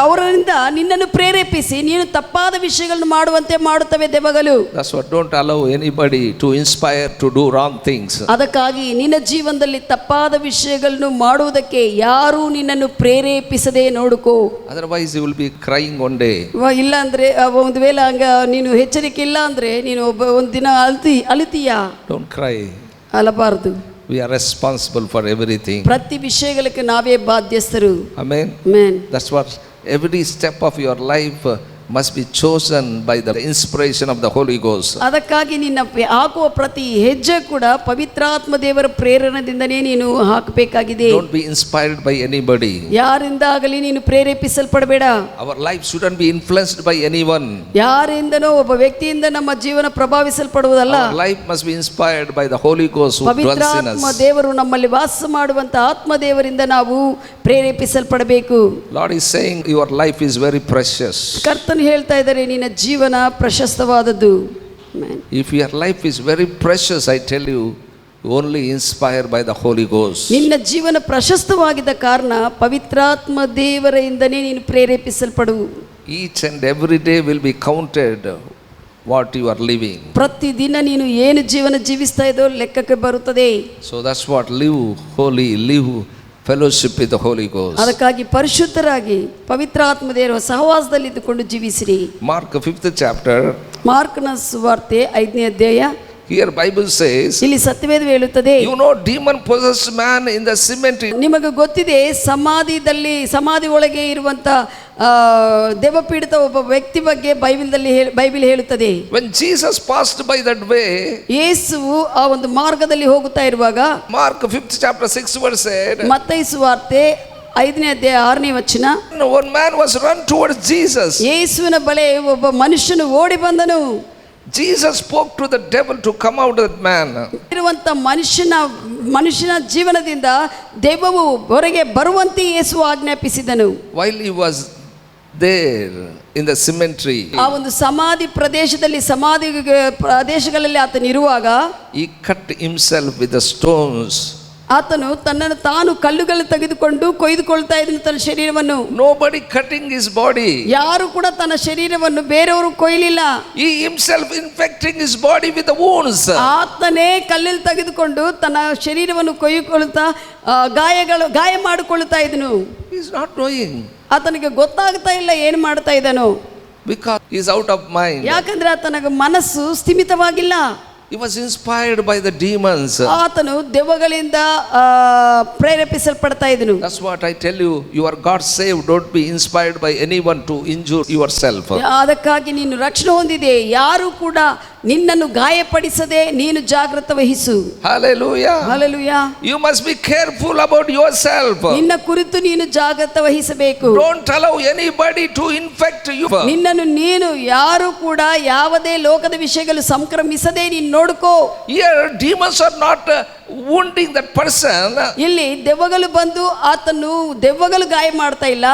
ಅವರಿಂದ ನಿನ್ನನ್ನು ಪ್ರೇರೇಪಿಸಿ ನೀನು ತಪ್ಪಾದ ವಿಷಯಗಳನ್ನು ಮಾಡುವಂತೆ ಮಾಡುತ್ತವೆ ದೆವ್ವಗಳು. That's what, don't allow anybody to inspire to do wrong things. ಅದಕ್ಕಾಗಿ ನಿನ್ನ ಜೀವನದಲ್ಲಿ ತಪ್ಪಾದ ವಿಷಯಗಳನ್ನು ಮಾಡುವುದಕ್ಕೆ ಯಾರೂ ನಿನ್ನನ್ನು ಪ್ರೇರೇಪಿಸದೆ ನೋಡಿಕೋ. Otherwise you will be crying one day. ಇಲ್ಲ ಅಂದ್ರೆ ಒಂದು ವೇಳೆ ಹಂಗ ನೀನು ಎಚ್ಚರಿಕೆ ಇಲ್ಲ ಅಂದ್ರೆ ನೀನು ಒಂದು ದಿನ ಅಳಿತೀಯಾ? Don't cry. ಅಳಬಾರದು. We are responsible for everything. ಪ್ರತಿ ವಿಷಯಗಳಿಗೆ ನಾವೇ ಬಾಧ್ಯಸ್ಥರು. Amen. Amen. That's what, every step of your life must be chosen by the inspiration of the Holy Ghost. ಅದಕ್ಕಾಗಿ ನಿನ್ನ ಹಾಕುವ ಪ್ರತಿ ಹೆಜ್ಜೆ ಕೂಡ ಪವಿತ್ರಾತ್ಮ ದೇವರ ಪ್ರೇರಣೆಯಿಂದನೇ ನೀನು ಹಾಕಬೇಕಾಗಿದೆ. Don't be inspired by anybody. ಯಾರಿಂದಾಗಲಿ ನೀನು ಪ್ರೇರೇಪಿಸಲ್ಪಡಬೇಡ. Our life shouldn't be influenced by anyone. ಯಾರಿಂದನೋ ಒಬ್ಬ ವ್ಯಕ್ತಿಯಿಂದ ನಮ್ಮ ಜೀವನ ಪ್ರಭಾವಿಸಲ್ಪಡುವುದಲ್ಲ. Our life must be inspired by the Holy Ghost who dwells in ಪವಿತ್ರಾತ್ಮ us. ದೇವರು ನಮ್ಮಲ್ಲಿ ವಾಸ ಮಾಡುವಂತ ಆತ್ಮ ದೇವರಿಂದ ನಾವು ಪ್ರೇರೇಪಿಸಲ್ಪಡಬೇಕು. Lord is saying your life is very precious. ಕರ್ತನು ಹೇಳ್ತಾ ಇದ್ದಾರೆ ನಿನ್ನ ಜೀವನ ಪ್ರಶಸ್ತವಾದದ್ದು. If your life is very precious, I tell you, only inspired by the Holy Ghost. ನಿನ್ನ ಜೀವನ ಪ್ರಶಸ್ತವಾಗಿದ್ದ ಕಾರಣ ಪವಿತ್ರಾತ್ಮ ದೇವರಿಂದನೇ ನೀನು ಪ್ರೇರೇಪಿಸಲ್ಪಡು. Each and every day will be counted what you are living. ಪ್ರತಿದಿನ ನೀನು ಏನು ಜೀವನ ಜೀವಿಸ್ತಾ ಇದೋ ಲೆಕ್ಕಕ್ಕೆ ಬರುತ್ತದೆ. So that's what, live holy, live fellowship with the Holy Ghost. ಅದಕ್ಕಾಗಿ ಪರಿಶುದ್ಧರಾಗಿ ಪವಿತ್ರಾತ್ಮ ದೇವರ ಸಹವಾಸದಲ್ಲಿ ಇದ್ದುಕೊಂಡು ಜೀವಿಸಿರಿ. Mark 5th chapter. ಮಾರ್ಕನ ಸುವಾರ್ತೆ 5ನೇ ಅಧ್ಯಾಯ. Here Bible says, ಇಲ್ಲಿ ಸತ್ಯವೇದ ಹೇಳುತ್ತದೆ, you know, demon possessed man in the cemetery. ನಿಮಗೆ ಗೊತ್ತಿದೆ ಸಮಾಧಿ ಒಳಗೆ ಇರುವಂತ ದೆವ್ವಪೀಡಿತ ಒಬ್ಬ ವ್ಯಕ್ತಿ ಬಗ್ಗೆ ಬೈಬಲ್ ಹೇಳುತ್ತದೆ. When Jesus passed by that way, ಯೇಸುವು ಆ ಒಂದು ಮಾರ್ಗದಲ್ಲಿ ಹೋಗುತ್ತಾ ಇರುವಾಗ, Mark 5th chapter 6th verse said, ಮತ್ತಾಯ ಸುವಾರ್ತೆ 5ನೇ ಅಧ್ಯಾಯ 6ನೇ ವಚನ, one man was run towards Jesus. ಯೇಸುವಿನ ಬಳಿ ಒಬ್ಬ ಮನುಷ್ಯನು ಓಡಿ ಬಂದನು. Jesus spoke to the devil to come out of that man. ಇರುವಂತ ಮನುಷ್ಯನ ಜೀವನದಿಂದ ದೆವ್ವವು ಹೊರಗೆ ಬರುವಂತೆ ಯೇಸು ಆಜ್ಞಾಪಿಸಿದನು. While he was there in the cemetery, ಆ ಒಂದು ಸಮಾಧಿ ಪ್ರದೇಶಗಳಲ್ಲಿ ಆತನಿರುವಾಗ, he cut himself with the stones. ಆತನು ತನ್ನನ್ನು ತಾನು ಕಲ್ಲುಗಳು ತೆಗೆದುಕೊಂಡು ಕೊಯ್ದುಕೊಳ್ತಾ ಇದ್ದನು ತನ್ನ ಶರೀರವನ್ನು. Nobody cutting his body. ಯಾರು ಕೂಡ ತನ್ನ ಶರೀರವನ್ನು ಬೇರೆಯವರು ಕೊಯ್ಲಿಲ್ಲ. He himself infecting his body with the wounds. ಆತನೇ ಕಲ್ಲಲ್ಲಿ ತೆಗೆದುಕೊಂಡು ತನ್ನ ಶರೀರವನ್ನು ಕೊಯ್ದುಕೊಳ್ತಾ ಗಾಯ ಮಾಡಿಕೊಳ್ಳುತ್ತಾ ಇದ್ದನು. He is not knowing. ಆತನಿಗೆ ಗೊತ್ತಾಗ್ತಾ ಇಲ್ಲ ಏನು ಮಾಡ್ತಾ ಇದ್ದಾನೋ. Because he is out of mind. ಯಾಕಂದ್ರೆ ಆತನಿಗೆ ಮನಸ್ಸು ಸ್ಥಿಮಿತವಾಗಿಲ್ಲ. He was inspired by the demons. ಆತನು ದೆವ್ವಗಳಿಂದ ಪ್ರೇರೇಪಿಸಲ್ಪಡ್ತಾ ಇದ್ದನು. That's what I tell you. You are God saved. Don't be inspired by anyone to injure yourself. ಅದಕ್ಕಾಗಿ ನೀನು ರಕ್ಷಣೆ ಹೊಂದಿದೆ, ಯಾರು ಕೂಡ ನಿನ್ನನ್ನು ಗಾಯಪಡಿಸದೆ ನೀನು ಜಾಗೃತ ವಹಿಸು. Hallelujah. Hallelujah. You must be careful about yourself. ನಿನ್ನ ಕುರಿತು ನೀನು ಜಾಗೃತ ವಹಿಸಬೇಕು. Don't allow anybody to infect you. ನಿನ್ನನ್ನು ನೀನು ಯಾರು ಕೂಡ ಯಾವುದೇ ಲೋಕದ ವಿಷಯಗಳು ಸಂಕ್ರಮಿಸದೆ ನೀನು ನೋಡ್ಕೋ. Here demons are not wounding that person. ಇಲ್ಲಿ ದೆವ್ವಗಳು ಬಂದು ದೆವ್ವಗಳು ಗಾಯ ಮಾಡ್ತಾ ಇಲ್ಲ.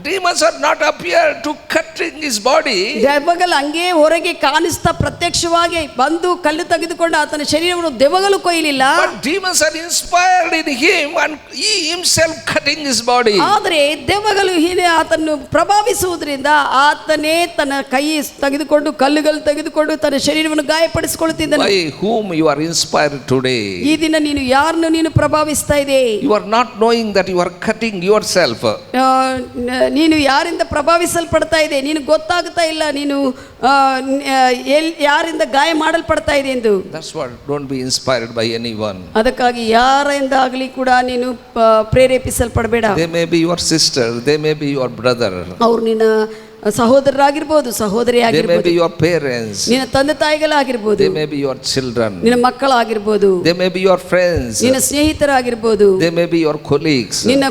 Demons are not appear to cutting his body. ದೆವ್ವಗಳು ಹಂಗೆ ಹೊರಗೆ ಕಾಣಿಸ್ತಾ ಪ್ರತ್ಯಕ್ಷವಾಗಿ ಬಂದು ಕಲ್ಲು ತೆಗೆದುಕೊಂಡು ಆತನ ಶರೀರವನ್ನು ದೆವ್ವಗಳು ಕೊಯ್ಲಿಲ್ಲ. But demons are inspired in him and he himself cutting his body. ಆದರೆ ದೆವ್ವಗಳು ಆತನ್ನು ಪ್ರಭಾವಿಸುವುದರಿಂದ ಆತನೇ ತನ್ನ ಕೈ ತೆಗೆದುಕೊಂಡು ಕಲ್ಲುಗಳು ತೆಗೆದುಕೊಂಡು ತನ್ನ ಶರೀರವನ್ನು ಗಾಯಪಡಿಸಿಕೊಳ್ಳುತ್ತಿದ್ದನು. By whom you are inspired today? ಈ ದಿನ ನೀನು ಯಾರನ್ನು ನೀನು ಪ್ರಭಾವಿಸ್ತಾ ಇದೆ? You are not knowing that you are cutting yourself. ನೀನು ಯಾರಿಂದ ಪ್ರಭಾವಿಸಲ್ಪಡ್ತಾ ಇದೆ ನೀನು ಗೊತ್ತಾಗ್ತಾ ಇಲ್ಲ, ನೀನು ಯಾರಿಂದ ಗಾಯ ಮಾಡಲ್ಪಡ್ತಾ ಇದೆ ಎಂದು. That's what, don't be inspired by anyone. ಅದಕ್ಕಾಗಿ ಯಾರಿಂದಾಗಲಿ ಕೂಡ ನೀನು ಪ್ರೇರೇಪಿಸಲ್ಪಡಬೇಡ. They may be your sister, they may be your brother, ಅವ್ರು ನಿನ್ನ ಸಹೋದರರಾಗಿರ್ಬೋದು, ಸಹೋದರಿ they may ಆಗಿರ್ಬೋದು, be your parents, ನಿನ್ನ ತಂದೆ ತಾಯಿಗಳಾಗಿರ್ಬೋದು, they may be your children, ನಿನ್ನ ಮಕ್ಕಳಾಗಿರ್ಬೋದು, they may be your friends, ನಿನ್ನ ಸ್ನೇಹಿತರಾಗಿರ್ಬೋದು, they may be your colleagues. ನಿನ್ನ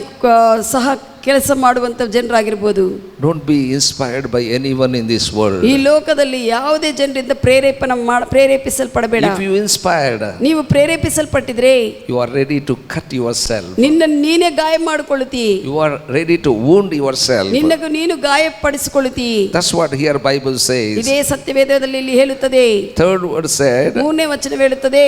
ಸಹ ಕೆಲಸ ಮಾಡುವಂತ ಜನರಾಗಿರ್ಬೋದು. Don't be inspired by anyone in this world. ಈ ಲೋಕದಲ್ಲಿ ಯಾವುದೇ ಜನರಿಂದ ಪ್ರೇರೇಪಿಸಲ್ಪಡಬೇಡ. If you inspired, ನೀವು ಪ್ರೇರೇಪಿಸಲ್ಪಟ್ಟಿದ್ರೆ you are ready to cut yourself. ನಿನ್ನನ್ನು ನೀನೇ ಗಾಯ ಮಾಡಿಕೊಳ್ಳುತ್ತಿ. You are ready to wound yourself. ನಿನ್ನನ್ನು ನೀನು ಗಾಯಪಡಿಸಿಕೊಳ್ಳುತ್ತಿ. That's what here Bible says. ಇದೇ ಸತ್ಯವೇದದಲ್ಲಿ ಇಲ್ಲಿ ಹೇಳುತ್ತದೆ. Third word said, 3ನೇ ವಚನ ಹೇಳುತ್ತದೆ,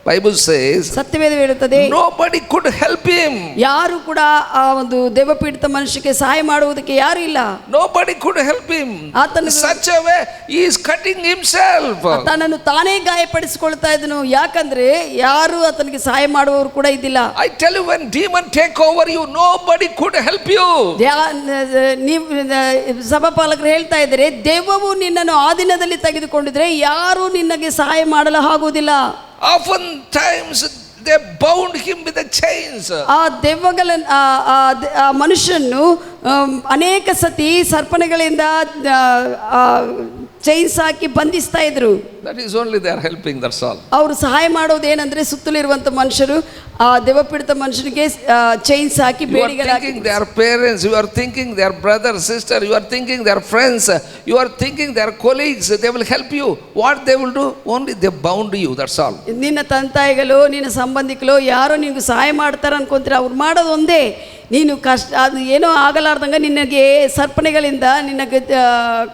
Bible says, ಸತ್ಯವೇದ ಹೇಳುತ್ತದೆ, nobody could help him. ಯಾರು ಕೂಡ ಆ ಒಂದು ದೆವ್ವಪೀಡಿತ ಮನುಷ್ಯಕ್ಕೆ ಸಹಾಯ ಮಾಡುವುದಕ್ಕೆ ಯಾರು ಇಲ್ಲ. Nobody could help him. ಆತನು Such a way he is cutting himself. ತನ್ನನ್ನು ತಾನೇ ಗಾಯಪಡಿಸಿಕೊಳ್ತಾ ಇದ್ದನು. ಯಾಕಂದ್ರೆ ಯಾರು ಆತನಿಗೆ ಸಹಾಯ ಮಾಡುವವರು ಕೂಡ ಇದ್ದಿಲ್ಲ. I tell you, when demon take over you, nobody could help you. ನೀವು ಸಭಾಪಾಲಕರು ಹೇಳ್ತಾ ಇದ್ದಾರೆ, ದೆವ್ವವು ನಿನ್ನನ್ನು ಆ ದಿನದಲ್ಲಿ ತೆಗೆದುಕೊಂಡಿದ್ರೆ ಯಾರು ನಿನಗೆ ಸಹಾಯ ಮಾಡಲು ಆಗುವುದಿಲ್ಲ. Oftentimes they bound him with the chains. ಆ ದೆವ್ವಗಳನ್ನು ಆ ಮನುಷ್ಯನು ಅನೇಕ ಸತಿ ಸರ್ಪಣೆಗಳಿಂದ ಚೈನ್ಸ್ ಹಾಕಿ ಬಂಧಿಸ್ತಾ ಇದ್ರು. That is only they are helping, that's all. ಅವರು ಸಹಾಯ ಮಾಡೋದು ಏನಂದ್ರೆ ಸುತ್ತಲಿರುವಂತ ಮನುಷ್ಯರು ಆ ದೆವ್ವಪೀಡಿತ ಮನುಷ್ಯನಿಗೆ chains hockey You are thinking their parents, you are thinking their brother, sister, you are thinking their friends, you are thinking their colleagues, they will help you. What they will do? Only they bound you, that's all. ನಿನ್ನ ತಂತಾಯಿಗಳು, ನಿನ್ನ ಸಂಬಂಧಿಕರು ಯಾರೋ ನಿನಗೆ ಸಹಾಯ ಮಾಡ್ತಾರೆ ಅನ್ಕೊಂತೀರ. ಅವ್ರು ಮಾಡೋದು ಒಂದೇ, ನೀನು ಕಷ್ಟ ಅದು ಏನೋ ಆಗಲಾರ್ದಂಗ ನಿನಗೆ ಸರ್ಪಣೆಗಳಿಂದ ನಿನಗೆ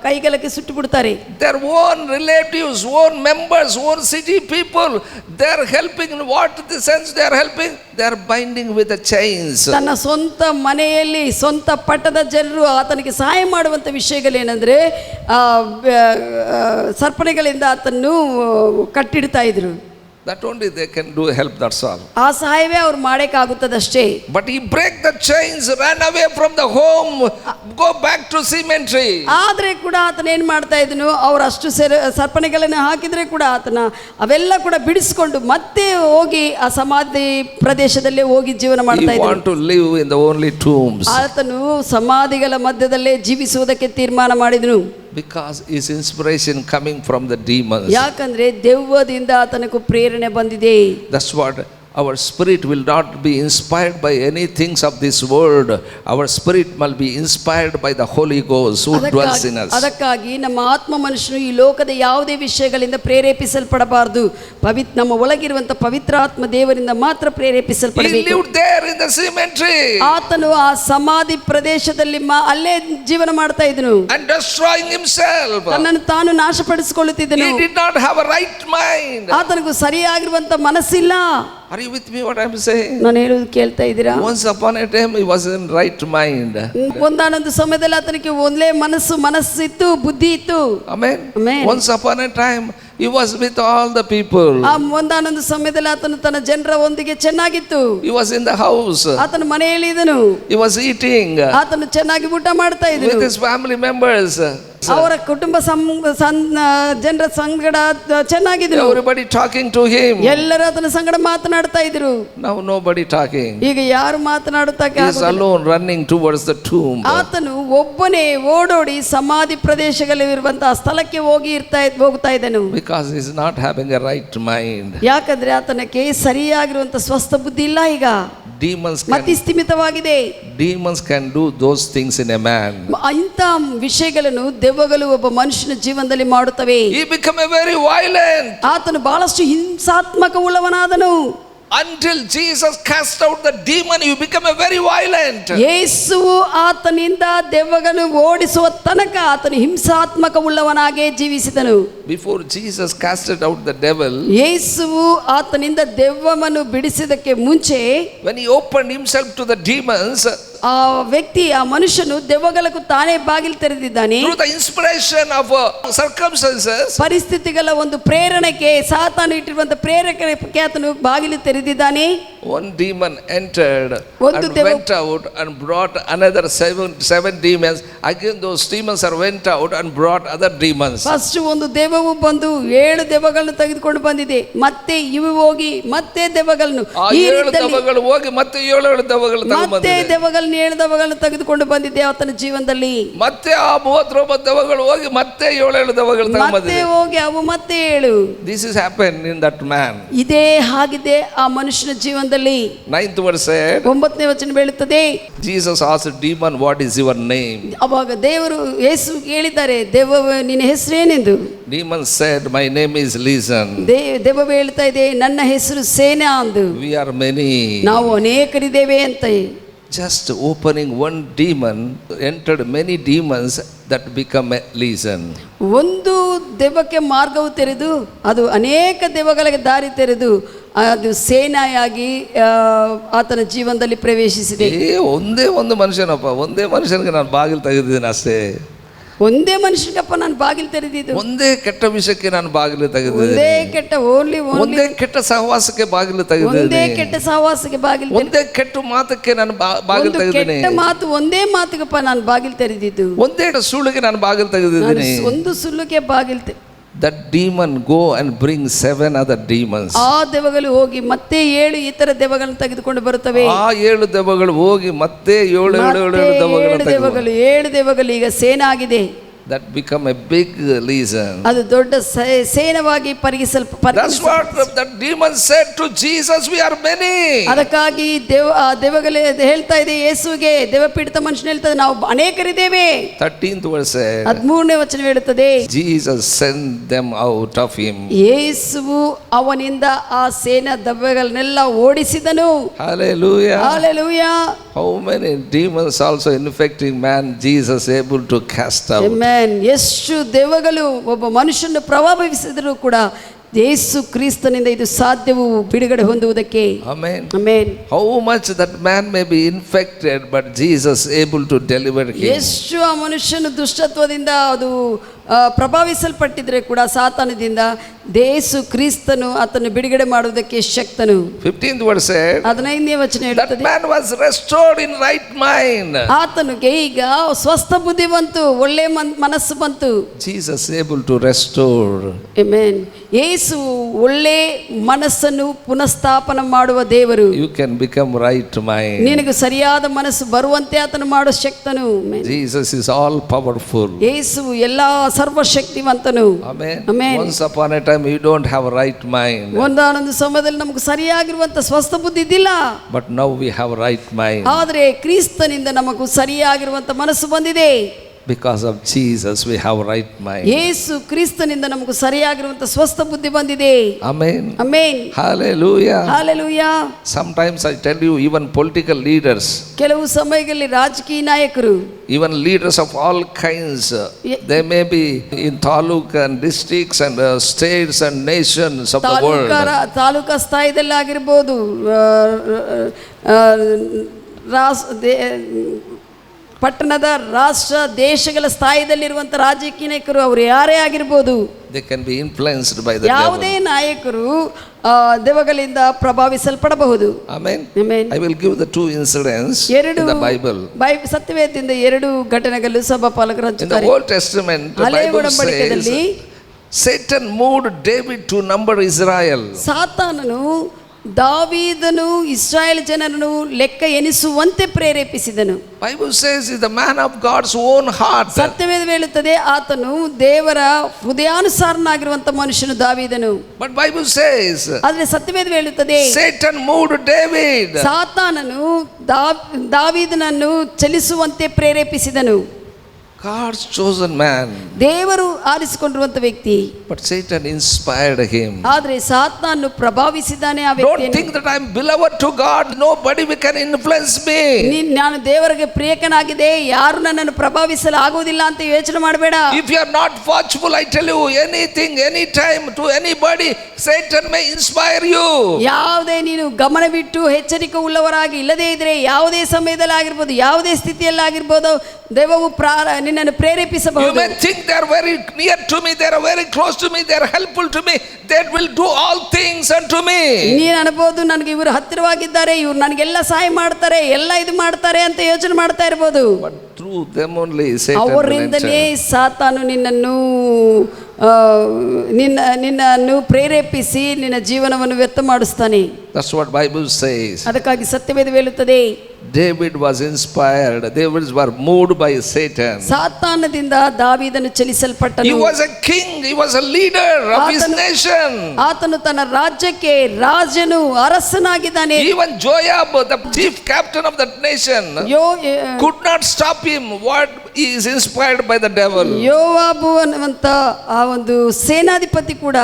ಕೈಗಾಲಕ್ಕೆ ಸುಟ್ಟು ಬಿಡ್ತಾರೆ. Their own relatives, own members, own city people, they are helping. In what the sense they are helping? They are binding with the chains. ತನ್ನ ಸ್ವಂತ ಮನೆಯಲ್ಲಿ ಸ್ವಂತ ಪಟ್ಟದ ಜನರು ಆತನಿಗೆ ಸಹಾಯ ಮಾಡುವಂಥ ವಿಷಯಗಳೇನೆಂದರೆ ಸರ್ಪಣೆಗಳಿಂದ ಆತನ್ನು ಕಟ್ಟಿಡ್ತಾ ಇದ್ರು. That only they can do help, that's all. ಆ ಸಹಾಯವೇ ಅವ್ರು ಮಾಡಕ್ಕಾಗುತ್ತದಷ್ಟೇ. But he break the chains, ran away from the home, go back to cemetery. ಆದ್ರೆ ಕೂಡ ಆತನ ಏನ್ ಮಾಡ್ತಾ ಇದ್ನು, ಅವ್ರು ಅಷ್ಟು ಸರ್ಪಣೆಗಳನ್ನು ಹಾಕಿದ್ರೆ ಕೂಡ ಆತನ ಅವೆಲ್ಲ ಕೂಡ ಬಿಡಿಸಿಕೊಂಡು ಮತ್ತೆ ಹೋಗಿ ಆ ಸಮಾಧಿ ಪ್ರದೇಶದಲ್ಲೇ ಹೋಗಿ ಜೀವನ ಮಾಡ್ತಾ ಇದ್ನು. He want to live in the only tombs. ಆತನು ಸಮಾಧಿಗಳ ಮಧ್ಯದಲ್ಲೇ ಜೀವಿಸುವುದಕ್ಕೆ ತೀರ್ಮಾನ ಮಾಡಿದನು. Because his inspiration coming from the demons. ಯಾಕಂದ್ರೆ ದೆವ್ವದಿಂದ ಆತನకు ಪ್ರೇರಣೆ ಬಂದಿದೆ. That's what our spirit will not be inspired by any things of this world. Our spirit must be inspired by the Holy Ghost who dwells in us. ಅದಕ್ಕಾಗಿ ನಮ್ಮ ಆತ್ಮ ಮನುಷ್ಯನು ಈ ಲೋಕದ ಯಾವುದೇ ವಿಷಯಗಳಿಂದ ಪ್ರೇರೇಪಿಸಲ್ಪಡಬಾರದು. ನಮ್ಮ ಒಳಗಿರುವಂತ ಪವಿತ್ರಾತ್ಮ ದೇವರಿಂದ ಮಾತ್ರ ಪ್ರೇರೇಪಿಸಲ್ಪಡಬೇಕು. He lived there in the cemetery. ಆತನು ಆ ಸಮಾಧಿ ಪ್ರದೇಶದಲ್ಲಿ ಅಲ್ಲೇ ಜೀವನ ಮಾಡ್ತಾ ಇದ್ದನು. And destroying himself. ತನ್ನನ್ನು ತಾನು ನಾಶಪಡಿಸಿಕೊಳ್ಳುತ್ತಿದ್ದನು. He did not have a right mind. ಆತನಿಗೂ ಸರಿಯಾಗಿರುವಂತ ಮನಸ್ಸಿಲ್ಲ. Are you with me what I am saying? ನಾನು ಹೇಳುವುದು ಕೇಳ್ತಾ ಇದ್ದೀರಾ? Once upon a time he was in right mind. ಒಂದಾನೊಂದು ಸಮಯದಲ್ಲಿ ಆತನಿಗೆ ಒಂದೇ ಮನಸ್ಸಿತ್ತು, ಬುದ್ಧಿ ಇತ್ತು. Amen. Amen. Once upon a time he was with all the people. ಆ ಒಂದಾನೊಂದು ಸಮಯದಲ್ಲಿ ಆತನು ತನ್ನ ಜನರ ಒಂದಿಗೆ ಚೆನ್ನಾಗಿತ್ತು. He was in the house. ಆತನು ಮನೆಯಲ್ಲಿ ಇದ್ದನು. He was eating. ಆತನು ಚೆನ್ನಾಗಿ ಊಟ ಮಾಡ್ತಾ ಇದ್ದನು. With his family members. ಅವರ ಕುಟುಂಬ ಜನರ ಸಂಗಡ ಚೆನ್ನಾಗಿದ್ರು. Everybody talking to him. ಎಲ್ಲರೂ ಆತನ ಸಂಗಡ ಮಾತನಾಡ್ತಾ ಇದ್ರು. Now nobody talking. ಈಗ ಯಾರು ಮಾತನಾಡುತ್ತಾಕೆ? He is alone running towards the tomb. ಆತನು ಒಬ್ಬನೇ ಓಡೋಡಿ ಸಮಾಧಿ ಪ್ರದೇಶಗಳಿರುವಂತಹ ಸ್ಥಳಕ್ಕೆ ಹೋಗ್ತಾ ಇದ್ದನು. Because he is not having a right mind. ಯಾಕಂದ್ರೆ ಆತನಕ್ಕೆ ಸರಿಯಾಗಿರುವಂತ ಸ್ವಸ್ಥ ಬುದ್ಧಿ ಇಲ್ಲ. ಈಗ ಮತಿಸ್ಥಿಮಿತವಾಗಿದೆ. Demons can do those things in a man. ಇಂಥ ವಿಷಯಗಳನ್ನು ದೆವ್ವಗಳು ಒಬ್ಬ ಮನುಷ್ಯನ ಜೀವನದಲ್ಲಿ ಮಾಡುತ್ತವೆ. He become a very violent. ಆತನು ಬಹಳಷ್ಟು ಹಿಂಸಾತ್ಮಕ ಉಳ್ಳವನಾದನು. Until Jesus cast out the demon, you become a very violent. ಯೇಸುವು ಆತನಿಂದ ದೆವ್ವಗಳನ್ನು ಓಡಿಸುವ ತನಕ ಆತನು ಹಿಂಸಾತ್ಮಕ ಉಳ್ಳವನಾಗಿ ಜೀವಿಸಿದನು. Before Jesus casted out the devil, ಯೇಸುವು ಆತನಿಂದ ದೆವ್ವವನ್ನು ಬಿಡಿಸಿದಕ್ಕೆ ಮುಂಚೆ, when he opened himself to the demons, ಆ ವ್ಯಕ್ತಿ, ಆ ಮನುಷ್ಯನು ದೆವ್ವಗಳಿಗೂ ತಾನೇ ಬಾಗಿಲು ತೆರೆದಿದ್ದಾನೆ. through the inspiration of circumstances, ಪರಿಸ್ಥಿತಿಗಳ ಒಂದು ಪ್ರೇರಣೆಗೆ, ಸಾತಾನು ಇಟ್ಟಿರುವಂತ ಪ್ರೇರಣೆಗೆ ಆತನು ಬಾಗಿಲು ತೆರೆದಿದ್ದಾನೆ. one demon entered and went out and brought another seven demons. Again those demons are went out and brought other demons. First ಒಂದು ದೆವ್ವವು ಬಂದು 7 ದೆವ್ವಗಳನ್ನು ತೆಗೆದುಕೊಂಡು ಬಂದಿದೆ. ಮತ್ತೆ ಇವು ಹೋಗಿ ಮತ್ತೆ ದೆವ್ವಗಳನ್ನು, ಈ 7 ದೆವ್ವಗಳು ಹೋಗಿ ಮತ್ತೆ 7 ದೆವ್ವಗಳು ತಗೊಂಡು ಬಂದಿದೆ. ಮತ್ತೆ ದೆವ್ವಗಳನ್ನು 7 ದೆವ್ವಗಳನ್ನು ತೆಗೆದುಕೊಂಡು ಬಂದಿದೆ ಆತನ ಜೀವನದಲ್ಲಿ. ಮತ್ತೆ ಆ 39 ದೆವ್ವಗಳು ಹೋಗಿ ಮತ್ತೆ 7 ದೆವ್ವಗಳು ತಗೊಂಡು ಬಂದಿದೆ. ಮತ್ತೆ ಹೋಗಿ ಅವು ಮತ್ತೆ 7. This is happened in that man. ಇದೇ ಆಗಿದೆ ಆ ಮನುಷ್ಯನ ಜೀವನದಲ್ಲಿ. ಜೀವನದಲ್ಲಿ. 9th verse said, 9ನೇ ವಚನ ಹೇಳುತ್ತದೆ, Jesus asked demon, what is your name? ಅವಾಗ ದೇವರು ಯೇಸು ಹೇಳಿದ್ದಾರೆ, ದೆವ್ವ ನಿನ್ನ ಹೆಸರೇನೆಂದು. Demon said, my name is Legion. ದೆವ್ವ ಹೇಳ್ತಾ ಇದೆ, ನನ್ನ ಹೆಸರು ಸೇನಾ ಅಂದು. We are many. ನಾವು ಅನೇಕರಿದ್ದೇವೆ ಅಂತ. Just opening one demon entered many demons that become a legion. ಒಂದು ದೆವ್ವಕ್ಕೆ ಮಾರ್ಗವು ತೆರೆದು ಅದು ಅನೇಕ ದೆವ್ವಗಳಿಗೆ ದಾರಿ ತೆರೆದು ಅದು ಸೇನಾಯಾಗಿ ಆತನ ಜೀವನದಲ್ಲಿ ಪ್ರವೇಶಿಸಿದೆ. ಒಂದೇ ಒಂದು ಮನುಷ್ಯನಪ್ಪ, ಒಂದೇ ಮನುಷ್ಯನಿಗೆ ನಾನು ಬಾಗಿಲು ತೆಗೆದಿದ್ದೇನೆ ಅಷ್ಟೇ. ಒಂದೇ ಮನುಷ್ಯನಪ್ಪ ನಾನು ಬಾಗಿಲು ತೆರೆದಿದ್ದು. ಒಂದೇ ಕೆಟ್ಟ ವಿಷಯಕ್ಕೆ ನಾನು ಬಾಗಿಲು ತೆಗೆದಿದ್ದೇನೆ. ಒಂದೇ ಕೆಟ್ಟ ಒಂದೇ ಕೆಟ್ಟ ಸಹವಾಸಕ್ಕೆ ಬಾಗಿಲು ಒಂದೇ ತೆಗೆದಿದ್ದೇನೆ. ಕೆಟ್ಟ ಸಹವಾಸಕ್ಕೆ ಬಾಗಿಲು ಒಂದೇ ಕೆಟ್ಟ ಮಾತಕ್ಕೆ ನಾನು ಬಾಗಿಲು ತೆಗೆದಿದ್ದೇನೆ. ಕೆಟ್ಟ ಮಾತು ಒಂದೇ ಮಾತಿಗಪ್ಪ ನಾನು ಬಾಗಿಲು ತೆರೆದಿದ್ದು. ಒಂದೇ ಸುಳ್ಳಿಗೆ ನಾನು ಬಾಗಿಲು ತೆಗೆದಿದ್ದೇನೆ. ಒಂದು ಸುಳ್ಳಿಗೆ ಬಾಗಿಲು. That demon go and bring 7 other demons. ಆ ದೆವ್ವಗಳು ಹೋಗಿ ಮತ್ತೆ 7 ಇತರ ದೆವ್ವಗಳನ್ನು ತೆಗೆದುಕೊಂಡು ಬರುತ್ತವೆ. ಆ 7 ದೆವ್ವಗಳು ಹೋಗಿ ಮತ್ತೆ 7 ದೆವ್ವಗಳು ಈಗ ಸೇನಾಗಿದೆ. That become a big legion. ಅದು ದೊಡ್ಡ ಸೇನವಾಗಿ That's what that demon said to Jesus, we are many. ಅದಕ್ಕಾಗಿ ದೆವ್ವಗಳು ಹೇಳ್ತಾ ಇದೆ ಯೇಸುವಿಗೆ, ದೆವ್ವಪೀಡಿತ ಮನುಷ್ಯನು ಹೇಳ್ತಾ ನಾವು ಅನೇಕರಿದ್ದೇವೆ. 13th verse said, 13ನೇ ವಚನ ಹೇಳುತ್ತದೆ, Jesus sent them out of him. ಯೇಸುವು ಅವನಿಂದ ಆ ಸೇನಾ ದೆವ್ವಗಳನ್ನೆಲ್ಲ ಓಡಿಸಿದನು. Hallelujah. Hallelujah. How many demons also infecting man Jesus able to cast out? Amen. ಎಷ್ಟು ದೆವ್ವಗಳು ಒಬ್ಬ ಮನುಷ್ಯನ ಪ್ರಭಾವಿಸಿದರೂ ಕೂಡ ಯೇಸು ಕ್ರಿಸ್ತನಿಂದ ಇದು ಸಾಧ್ಯವು ಬಿಡುಗಡೆ ಹೊಂದುವುದಕ್ಕೆ. Amen. Amen. How much that man may be infected but Jesus able to deliver him. ಎಷ್ಟು ಆ ಮನುಷ್ಯನು ದುಷ್ಟತ್ವದಿಂದ ಅದು ಪ್ರಭಾವಿಸಲ್ಪಟ್ಟಿದ್ರೆ ಕೂಡ ಸಾತಾನದಿಂದ ಯೇಸು ಕ್ರಿಸ್ತನು ಆತನ್ನು ಬಿಡುಗಡೆ ಮಾಡುವುದಕ್ಕೆ ಶಕ್ತನು. 15th verse said, 15ನೇ ವಚನ ಹೇಳುತ್ತದೆ, that man was restored in right mind. ಆತನಿಗೆ ಈಗ ಸ್ವಸ್ಥ ಬುದ್ಧಿ ಬಂತು, ಒಳ್ಳೆ ಮನಸ್ಸು ಬಂತು. Jesus able to restore. Amen. ಯೇಸು ಒಳ್ಳೆ ಮನಸ್ಸನ್ನು ಪುನಃಸ್ಥಾಪನ ಮಾಡುವ ದೇವರು. You can become right mind. ನಿನಗೆ ಸರಿಯಾದ ಮನಸ್ಸು ಬರುವಂತೆ ಆತನು ಮಾಡುವ ಶಕ್ತನು. Jesus is all powerful. ಯೇಸು ಎಲ್ಲಾ ಸರ್ವಶಕ್ತಿವಂತನು. Amen. Amen. Once upon a time you don't have right mind. ಒಂದಾನೊಂದು ಸಮಯದಲ್ಲಿ ನಮಗೆ ಸರಿಯಾಗಿರುವಂತ ಸ್ವಸ್ಥ ಬುದ್ಧಿ ಇದ್ದಿಲ್ಲ. But now we have right mind. ಆದರೆ ಕ್ರಿಸ್ತನಿಂದ ನಮಗೂ ಸರಿಯಾಗಿರುವಂತ ಮನಸ್ಸು ಬಂದಿದೆ. Because of Jesus we have right mind. ಯೇಸು ಕ್ರಿಸ್ತನಿಂದ ನಮಗೂ ಸರಿಯಾಗಿರುವಂತ ಸ್ವಸ್ಥ ಬುದ್ಧಿ ಬಂದಿದೆ. Amen. Amen. Hallelujah. Hallelujah. Sometimes I tell you, even political leaders, ಕೆಲವು ಸಮಯಗಳಲ್ಲಿ ರಾಜಕೀಯ ನಾಯಕರು, even leaders of all kinds, they may be in taluk and districts and states and nations of the world. Taluka ಸ್ಥಾಯಿದಲ್ಲಿ ಆಗಿರ್ಬೋದು, ಪಟ್ಟಣದ ರಾಷ್ಟ್ರ ದೇಶಗಳ ಸ್ಥಾಯಿದಲ್ಲಿರುವಂಥ ರಾಜಕೀಯ ನಾಯಕರು ಅವರು ಯಾರೇ ಆಗಿರ್ಬೋದು, they can be influenced by the ಯಾವುದೇ devil. ನಾಯಕರು ದೆವ್ವಗಳಿಂದ ಪ್ರಭಾವಿಸಲ್ಪಡಬಹುದು. Amen. Amen. I will give the 2 incidents in the Bible. ಸತ್ಯವೇದದಿಂದ 2 ಘಟನೆಗಳು ಸಭಾಪಾಲಕರು In the ಹಂಚುತ್ತಾರೆ. Old Testament, the ಹಳೆಯ Bible ಒಡಂಬಡಿಕೆಯಲ್ಲಿ says Satan moved David to number Israel. ಸಾತಾನನು ದಾವೀದನು ಇಸ್ರಾಯೇಲ್ ಜನರನ್ನು ಲೆಕ್ಕ ಎನಿಸುವಂತೆ ಪ್ರೇರೇಪಿಸಿದನು. Bible says is the man of God's own heart. ಸತ್ಯವೇದ ಹೇಳುತ್ತದೆ ಆತನು ದೇವರ ಹೃದಯಾನುಸಾರನಾಗಿರುವಂತ ಮನುಷ್ಯನು ದಾವೀದನು. But Bible says ಆದರೆ ಸತ್ಯವೇದ ಹೇಳುತ್ತದೆ Satan moved David. ಸಾತಾನನು ದಾವೀದನನ್ನು ಚಲಿಸುವಂತೆ ಪ್ರೇರೇಪಿಸಿದನು. God's chosen man. ದೇವರು ಆರಿಸಿಕೊಂಡಿರುವಂತ ವ್ಯಕ್ತಿ. But Satan inspired him. ಆದರೆ ಸಾತಾನನು ಪ್ರಭಾವಿಸಿದಾನೆ ಆ Don't ವ್ಯಕ್ತಿಯನ್ನು. think that I am beloved to God. Nobody can influence me. ನಾನು ದೇವರಿಗೆ ಪ್ರಿಯಕನಾಗಿದೆ, ಯಾರು ನನ್ನನ್ನು ಪ್ರಭಾವಿಸಲು ಆಗುವುದಿಲ್ಲ ಅಂತ ಯೋಚನೆ ಮಾಡಬೇಡ. If you are not watchful, I tell you, anything, anytime, to anybody, Satan may inspire you. ಯಾವುದೇ ನೀನು ಗಮನ ಬಿಟ್ಟು ಎಚ್ಚರಿಕೆ ಉಳ್ಳವರಾಗಿ ಇಲ್ಲದೇ ಇದ್ರೆ ಯಾವುದೇ ಸಮಯದಲ್ಲಿ ಆಗಿರ್ಬೋದು, ಯಾವುದೇ ಸ್ಥಿತಿಯಲ್ಲಿ ಆಗಿರ್ಬೋದು, ದೈವವು ನಿನ್ನನ್ನು ಪ್ರೇರೇಪಿಸಬಹುದು. You may think they are very near to me, they are very close to me, they are helpful to me, they will do all things unto me. ನೀನು ಅನ್ಬೋದು, ನನಗೆ ಇವರು ಹತ್ತಿರವಾಗಿದ್ದಾರೆ, ಇವರು ನನಗೆಲ್ಲ ಸಹಾಯ ಮಾಡ್ತಾರೆ, ಎಲ್ಲ ಇದು ಮಾಡ್ತಾರೆ ಅಂತ ಯೋಚನೆ ಮಾಡ್ತಾ ಇರ್ಬೋದು. But through them only Satan ಅವರಿಂದಲೇ ಸಾತಾನು ನಿನ್ನನ್ನು ಪ್ರೇರೇಪಿಸಿ ನಿನ್ನ ಜೀವನವನ್ನು ವ್ಯರ್ಥ ಮಾಡಿಸ್ತಾನೆ. That's what Bible says. ಅದಕ್ಕಾಗಿ ಸತ್ಯವೇದ ಹೇಳುತ್ತದೆ David was inspired. David was moved by Satan. ಸಾತಾನದಿಂದ ದಾವೀದನು He ಚಲಿಸಲ್ಪಟ್ಟನು. was a king. He was a leader of his nation. ಆತನು ತನ್ನ ರಾಜ್ಯಕ್ಕೆ ರಾಜನು, ಅರಸನಾಗಿದ್ದಾನೆ. Even Joab, the chief captain of that nation, could not stop him. What he is inspired by the devil. ಯೋವಾಬು ಅನ್ನುವಂತ ಆ ಒಂದು ಸೇನಾಧಿಪತಿ ಕೂಡ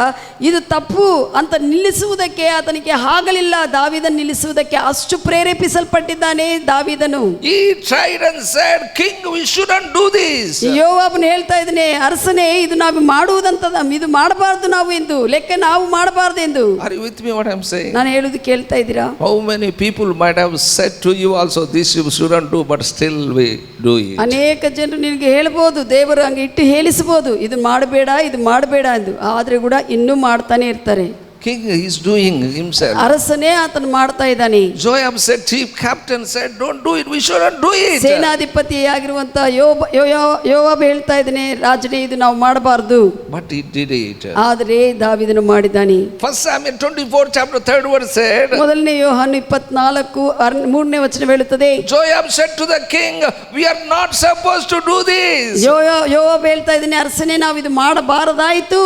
ಇದು ತಪ್ಪು ಅಂತ ನಿಲ್ಲಿಸುವುದಕ್ಕೆ ಆತನಿಗೆ ಆಗಲಿಲ್ಲ. ದಾವೀದನ ನಿಲ್ಲಿಸುವುದಕ್ಕೆ ಅಷ್ಟು ಪ್ರೇರೇಪಿಸಲ್ಪಟ್ಟಿದ್ದಾನೆ ದಾವೀದನು. He tried and said, king, we shouldn't do this. ಯೋವಾಬನು ಹೇಳ್ತಾ ಇದ್ದಾನೆ, ಅರಸನೇ ಇದು ನಾವು ಮಾಡುವುದಂತದ, ಇದು ಮಾಡಬಾರ್ದು, ನಾವು ಎಂದು ಲೆಕ್ಕ ನಾವು ಮಾಡಬಾರ್ದು ಎಂದು. Are you with me what I am saying? ನಾನು ಹೇಳುವುದು ಕೇಳ್ತಾ ಇದ್ದೀರಾ? How many people might have said to you also, this you shouldn't do, but still we do it. ಅನೇಕ ಜನರು ನಿನಗೆ ಹೇಳ್ಬೋದು, ದೇವರು ಹಂಗೆ ಇಟ್ಟು ಹೇಳಿಸಬಹುದು, ಇದು ಮಾಡಬೇಡ ಇದು ಮಾಡಬೇಡ ಎಂದು, ಆದ್ರೆ ಕೂಡ ಇನ್ನೂ ಮಾಡ್ತಾನೆ ಇರ್ತಾರೆ. King is doing himself. ಅರಸನೇ ಆತನು ಮಾಡ್ತಾ ಇದ್ದಾನೆ. Joab said, chief captain said, don't do it, we shouldn't do it. ಸೇನಾಧಿಪತಿಯಾಗಿರುವಂತ ಯೋವಾಬ ಹೇಳ್ತಾ ಇದ್ದಾನೆ, ರಾಜನೇ ಇದು ನಾವು ಮಾಡಬಾರ್ದು, but he did it. ಆದರೆ ದಾವೀದನು ಮಾಡಿದ್ದಾನೆ. 1 Samuel 24 chapter 3rd verse said, ಮೊದಲನೇ ಯೋಹಾನ 24:3 ವಚನ ಹೇಳುತ್ತದೆ, Joab said to the king, we are not supposed to do this. ಯೋವಾಬ ಹೇಳ್ತಾ ಇದ್ದಾನೆ, ಅರಸನೇ ನಾವು ಇದು ಮಾಡಬಾರದಾಯಿತು.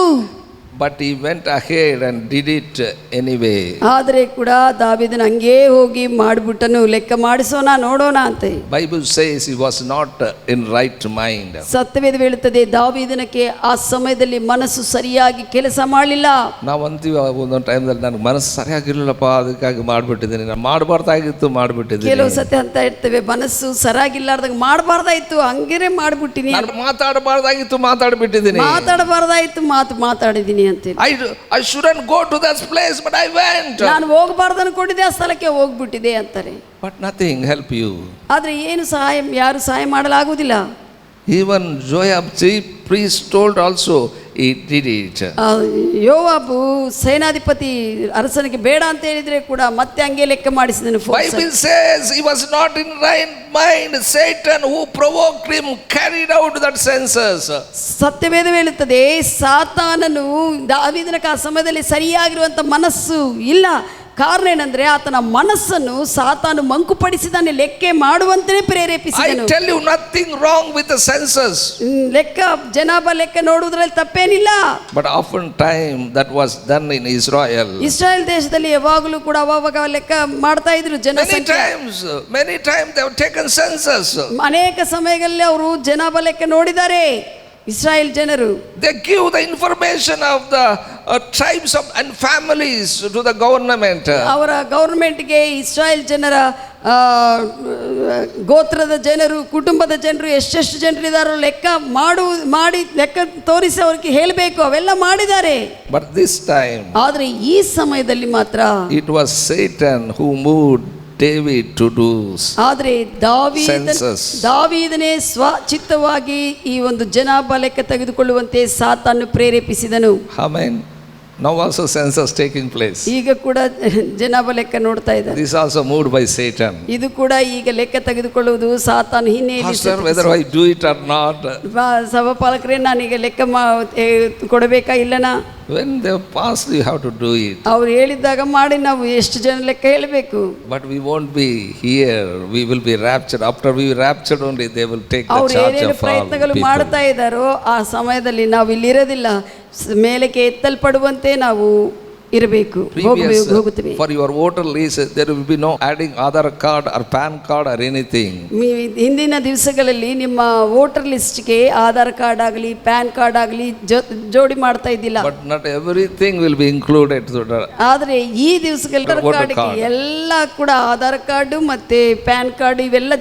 But he went ahead and did it anyway. ಆದರೆ ಕೂಡ ದಾವೀದನ ಹಂಗೇ ಹೋಗಿ ಮಾಡಿಬಿಟ್ಟನು, ಲೆಕ್ಕ ಮಾಡಿಸೋಣ ನೋಡೋಣ ಅಂತ. Bible says he was not in right mind. ಸತ್ಯವೇದ ಹೇಳುತ್ತದೆ, ದಾವೀದನಕ್ಕೆ ಆ ಸಮಯದಲ್ಲಿ ಮನಸ್ಸು ಸರಿಯಾಗಿ ಕೆಲಸ ಮಾಡಲಿಲ್ಲ. ನಾವು ಅಂತೀವಿ ಒಂದೊಂದು ಟೈಮ್ದಲ್ಲಿ ನನಗೆ ಮನಸ್ಸು ಸರಿಯಾಗಿರಲಿಲ್ಲಪ್ಪ, ಅದಕ್ಕಾಗಿ ಮಾಡಿಬಿಟ್ಟಿದ್ದೀನಿ, ನಾನು ಮಾಡಬಾರ್ದಾಗಿತ್ತು ಮಾಡಿಬಿಟ್ಟಿದ್ದೀನಿ. ಕೆಲವು ಸತಿ ಅಂತ ಇರ್ತೇವೆ, ಮನಸ್ಸು ಸರಿಯಾಗಿಲ್ಲಾರ್ದಾಗ ಮಾಡಬಾರ್ದಾಯ್ತು ಹಂಗೇನೆ ಮಾಡ್ಬಿಟ್ಟಿನಿ, ನಾನು ಮಾತಾಡಬಾರ್ದಾಗಿತ್ತು ಮಾತಾಡ್ಬಿಟ್ಟಿದ್ದೀನಿ, ಮಾತಾಡಬಾರ್ದಾಯ್ತು ಮಾತಾಡಿದ್ದೀನಿ ಅಂತ. I shouldn't go to that place, but I went. ನಾನು ಹೋಗಬಾರ್ದು ಅನ್ಕೊಂಡಿದ್ದೆ, ಆ ಸ್ಥಳಕ್ಕೆ ಹೋಗ್ಬಿಟ್ಟಿದೆ ಅಂತಾರೆ. But nothing help you. ಆದ್ರೆ ಏನು ಯಾರು ಸಹಾಯ ಮಾಡಲಾಗುವುದಿಲ್ಲ. Even Joab chief priest told also, he did it. ಯೋವಾಬು ಸೇನಾಧಿಪತಿ ಅರಸನಿಗೆ ಬೇಡ ಅಂತ ಹೇಳಿದ್ರೆ ಕೂಡ ಮತ್ತೆ ಹಂಗೆ ಲೆಕ್ಕ ಮಾಡಿಸಿದನು. Bible says he was not in right mind. Satan who provoked him carried out that census. ಸತ್ಯವೇದ ಹೇಳುತ್ತದೆ, ಸಾತಾನನು ದಾವೀದನ ಆ ಸಮಯದಲ್ಲಿ ಸರಿಯಾಗಿರುವಂತ ಮನಸ್ಸು ಇಲ್ಲ. ಕಾರಣ ಏನಂದ್ರೆ ಆತನ ಮನಸ್ಸನ್ನು ಸಾತಾನು ಮಂಕುಪಡಿಸಿದಾನೆ, ಲೆಕ್ಕ ಮಾಡುವಂತೆ ಪ್ರೇರೇಪಿಸಿದನು. I tell you, nothing wrong with the census. ಲೆಕ್ಕ ಜನಾಭಾ ಲೆಕ್ಕ ನೋಡುವುದರಲ್ಲಿ ತಪ್ಪೇನಿಲ್ಲ. But often time that was done in Israel. Israel ದೇಶದಲ್ಲಿ ಯಾವಾಗಲೂ ಕೂಡ ಅವಾಗ ಲೆಕ್ಕ ಮಾಡ್ತಾ ಇದ್ರು ಜನಸಂಖ್ಯೆ. Many times they have taken census. ಅನೇಕ ಸಮಯಗಳಲ್ಲಿ ಅವರು ಜನಾಭಾ ಲೆಕ್ಕ ನೋಡಿದ್ದಾರೆ ಇಸ್ರಾಯೇಲ್ ಜನರು. They give the information of the tribes of and families to the government. ಅವರ ಗವರ್ನಮೆಂಟ್ಗೆ ಇಸ್ರಾಯೇಲ್ ಜನರ ಗೋತ್ರದ ಜನರು, ಕುಟುಂಬದ ಜನರು ಎಷ್ಟೆಷ್ಟು ಜನರಿದ್ದಾರೋ ಲೆಕ್ಕ ಮಾಡಿ ಲೆಕ್ಕ ತೋರಿಸಿ ಅವ್ರಿಗೆ ಹೇಳಬೇಕು, ಅವೆಲ್ಲ ಮಾಡಿದ್ದಾರೆ. But this time, ಆದರೆ ಈ ಸಮಯದಲ್ಲಿ ಮಾತ್ರ it was Satan who moved David to do ಆದರೆ ದಾವೀದನೇ ಸ್ವಚಿತ್ತವಾಗಿ ಈ ಒಂದು ಜನಾಭಾ ಲೆಕ್ಕ ತೆಗೆದುಕೊಳ್ಳುವಂತೆ ಸಾತಾನು ಪ್ರೇರೇಪಿಸಿದನು. Amen. Now also census taking place. ಈಗ ಕೂಡ ಜನಾಭಾ ಲೆಕ್ಕ ನೋಡ್ತಾ ಇದ್ದಾರೆ. This also moved by Satan. ಇದು ಕೂಡ ಈಗ ಲೆಕ್ಕ ತೆಗೆದುಕೊಳ್ಳುವುದು ಸಾತಾನು ಹಿನ್ನೆಲೆ. Pastor, whether I do it or not. ಸಭಾಪಾಲಕರೇ, ನಾನೀಗ ಲೆಕ್ಕ ಕೊಡಬೇಕಾ ಇಲ್ಲನಾ? When they pass, you have to do it. ಅವ್ರು ಹೇಳಿದಾಗ ಮಾಡಿ ನಾವು ಎಷ್ಟು ಜನ ಲೆಕ್ಕ ಹೇಳಬೇಕು. But we won't be here. We will be raptured. After we raptured only, they will take the charge ಅವ್ರು ಏನೇನು of all ಪ್ರಯತ್ನಗಳು people. ಮಾಡ್ತಾ ಇದ್ದಾರೋ ಆ ಸಮಯದಲ್ಲಿ ನಾವು ಇಲ್ಲಿರೋದಿಲ್ಲ, ಮೇಲಕ್ಕೆ ಎತ್ತಲ್ಪಡುವಂತೆ ನಾವು ಇರಬೇಕು, ಹೋಗುತ್ತೇವೆ. For your voter list, there will be no adding Aadhaar card or PAN card or anything. ಹಿಂದಿನ ದಿವಸಗಳಲ್ಲಿ ನಿಮ್ಮ ವೋಟರ್ ಲಿಸ್ಟ್ಗೆ ಆಧಾರ್ ಕಾರ್ಡ್ ಆಗಲಿ ಪ್ಯಾನ್ ಕಾರ್ಡ್ ಆಗಲಿ ಜೋಡಿ ಮಾಡ್ತಾ ಇದ್ದಿಲ್ಲ. But not everything will be included. ಆದರೆ ಈ ದಿವಸಗಳ ಕಾರ್ಡ್ಗೆ ಎಲ್ಲ ಕೂಡ ಆಧಾರ್ ಕಾರ್ಡ್ ಮತ್ತೆ ಪ್ಯಾನ್ ಕಾರ್ಡ್ ಇವೆಲ್ಲ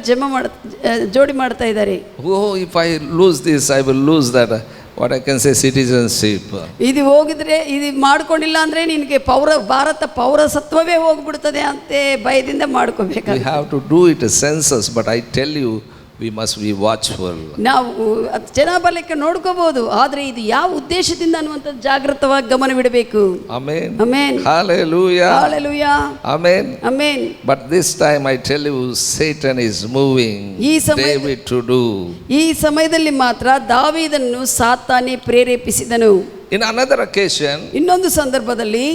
ಜೋಡಿ ಮಾಡ್ತಾ ಇದ್ದಾರೆ. Oh, if I lose this, I will lose that. What I can say, citizenship. ಇದು ಹೋಗಿದ್ರೆ, ಇದು ಮಾಡ್ಕೊಂಡಿಲ್ಲ ಅಂದ್ರೆ ನಿನಗೆ ಭಾರತ ಪೌರಸತ್ವವೇ ಹೋಗ್ಬಿಡ್ತದೆ ಅಂತೆ ಭಯದಿಂದ ಮಾಡ್ಕೋಬೇಕು. We have to do it a census, but I tell you, we must be watchful. ನಾವು ಜನಾಭಾ ಲೆಕ್ಕ ನೋಡ್ಕೋಬಹುದು, ಆದ್ರೆ ಇದು ಯಾವ ಉದ್ದೇಶದಿಂದ ಅನ್ನುವಂತ ಜಾಗೃತವಾಗಿ ಗಮನವಿಡಬೇಕು. Amen. Amen. Hallelujah. Hallelujah. Amen. Amen. But this time I tell you, Satan is moving David to do. ಈ ಸಮಯದಲ್ಲಿ ಮಾತ್ರ ದಾವೀದನನ್ನು ಸಾತಾನೆ ಪ್ರೇರೇಪಿಸಿದನು. In another occasion, ಇನ್ನೊಂದು ಸಂದರ್ಭದಲ್ಲಿ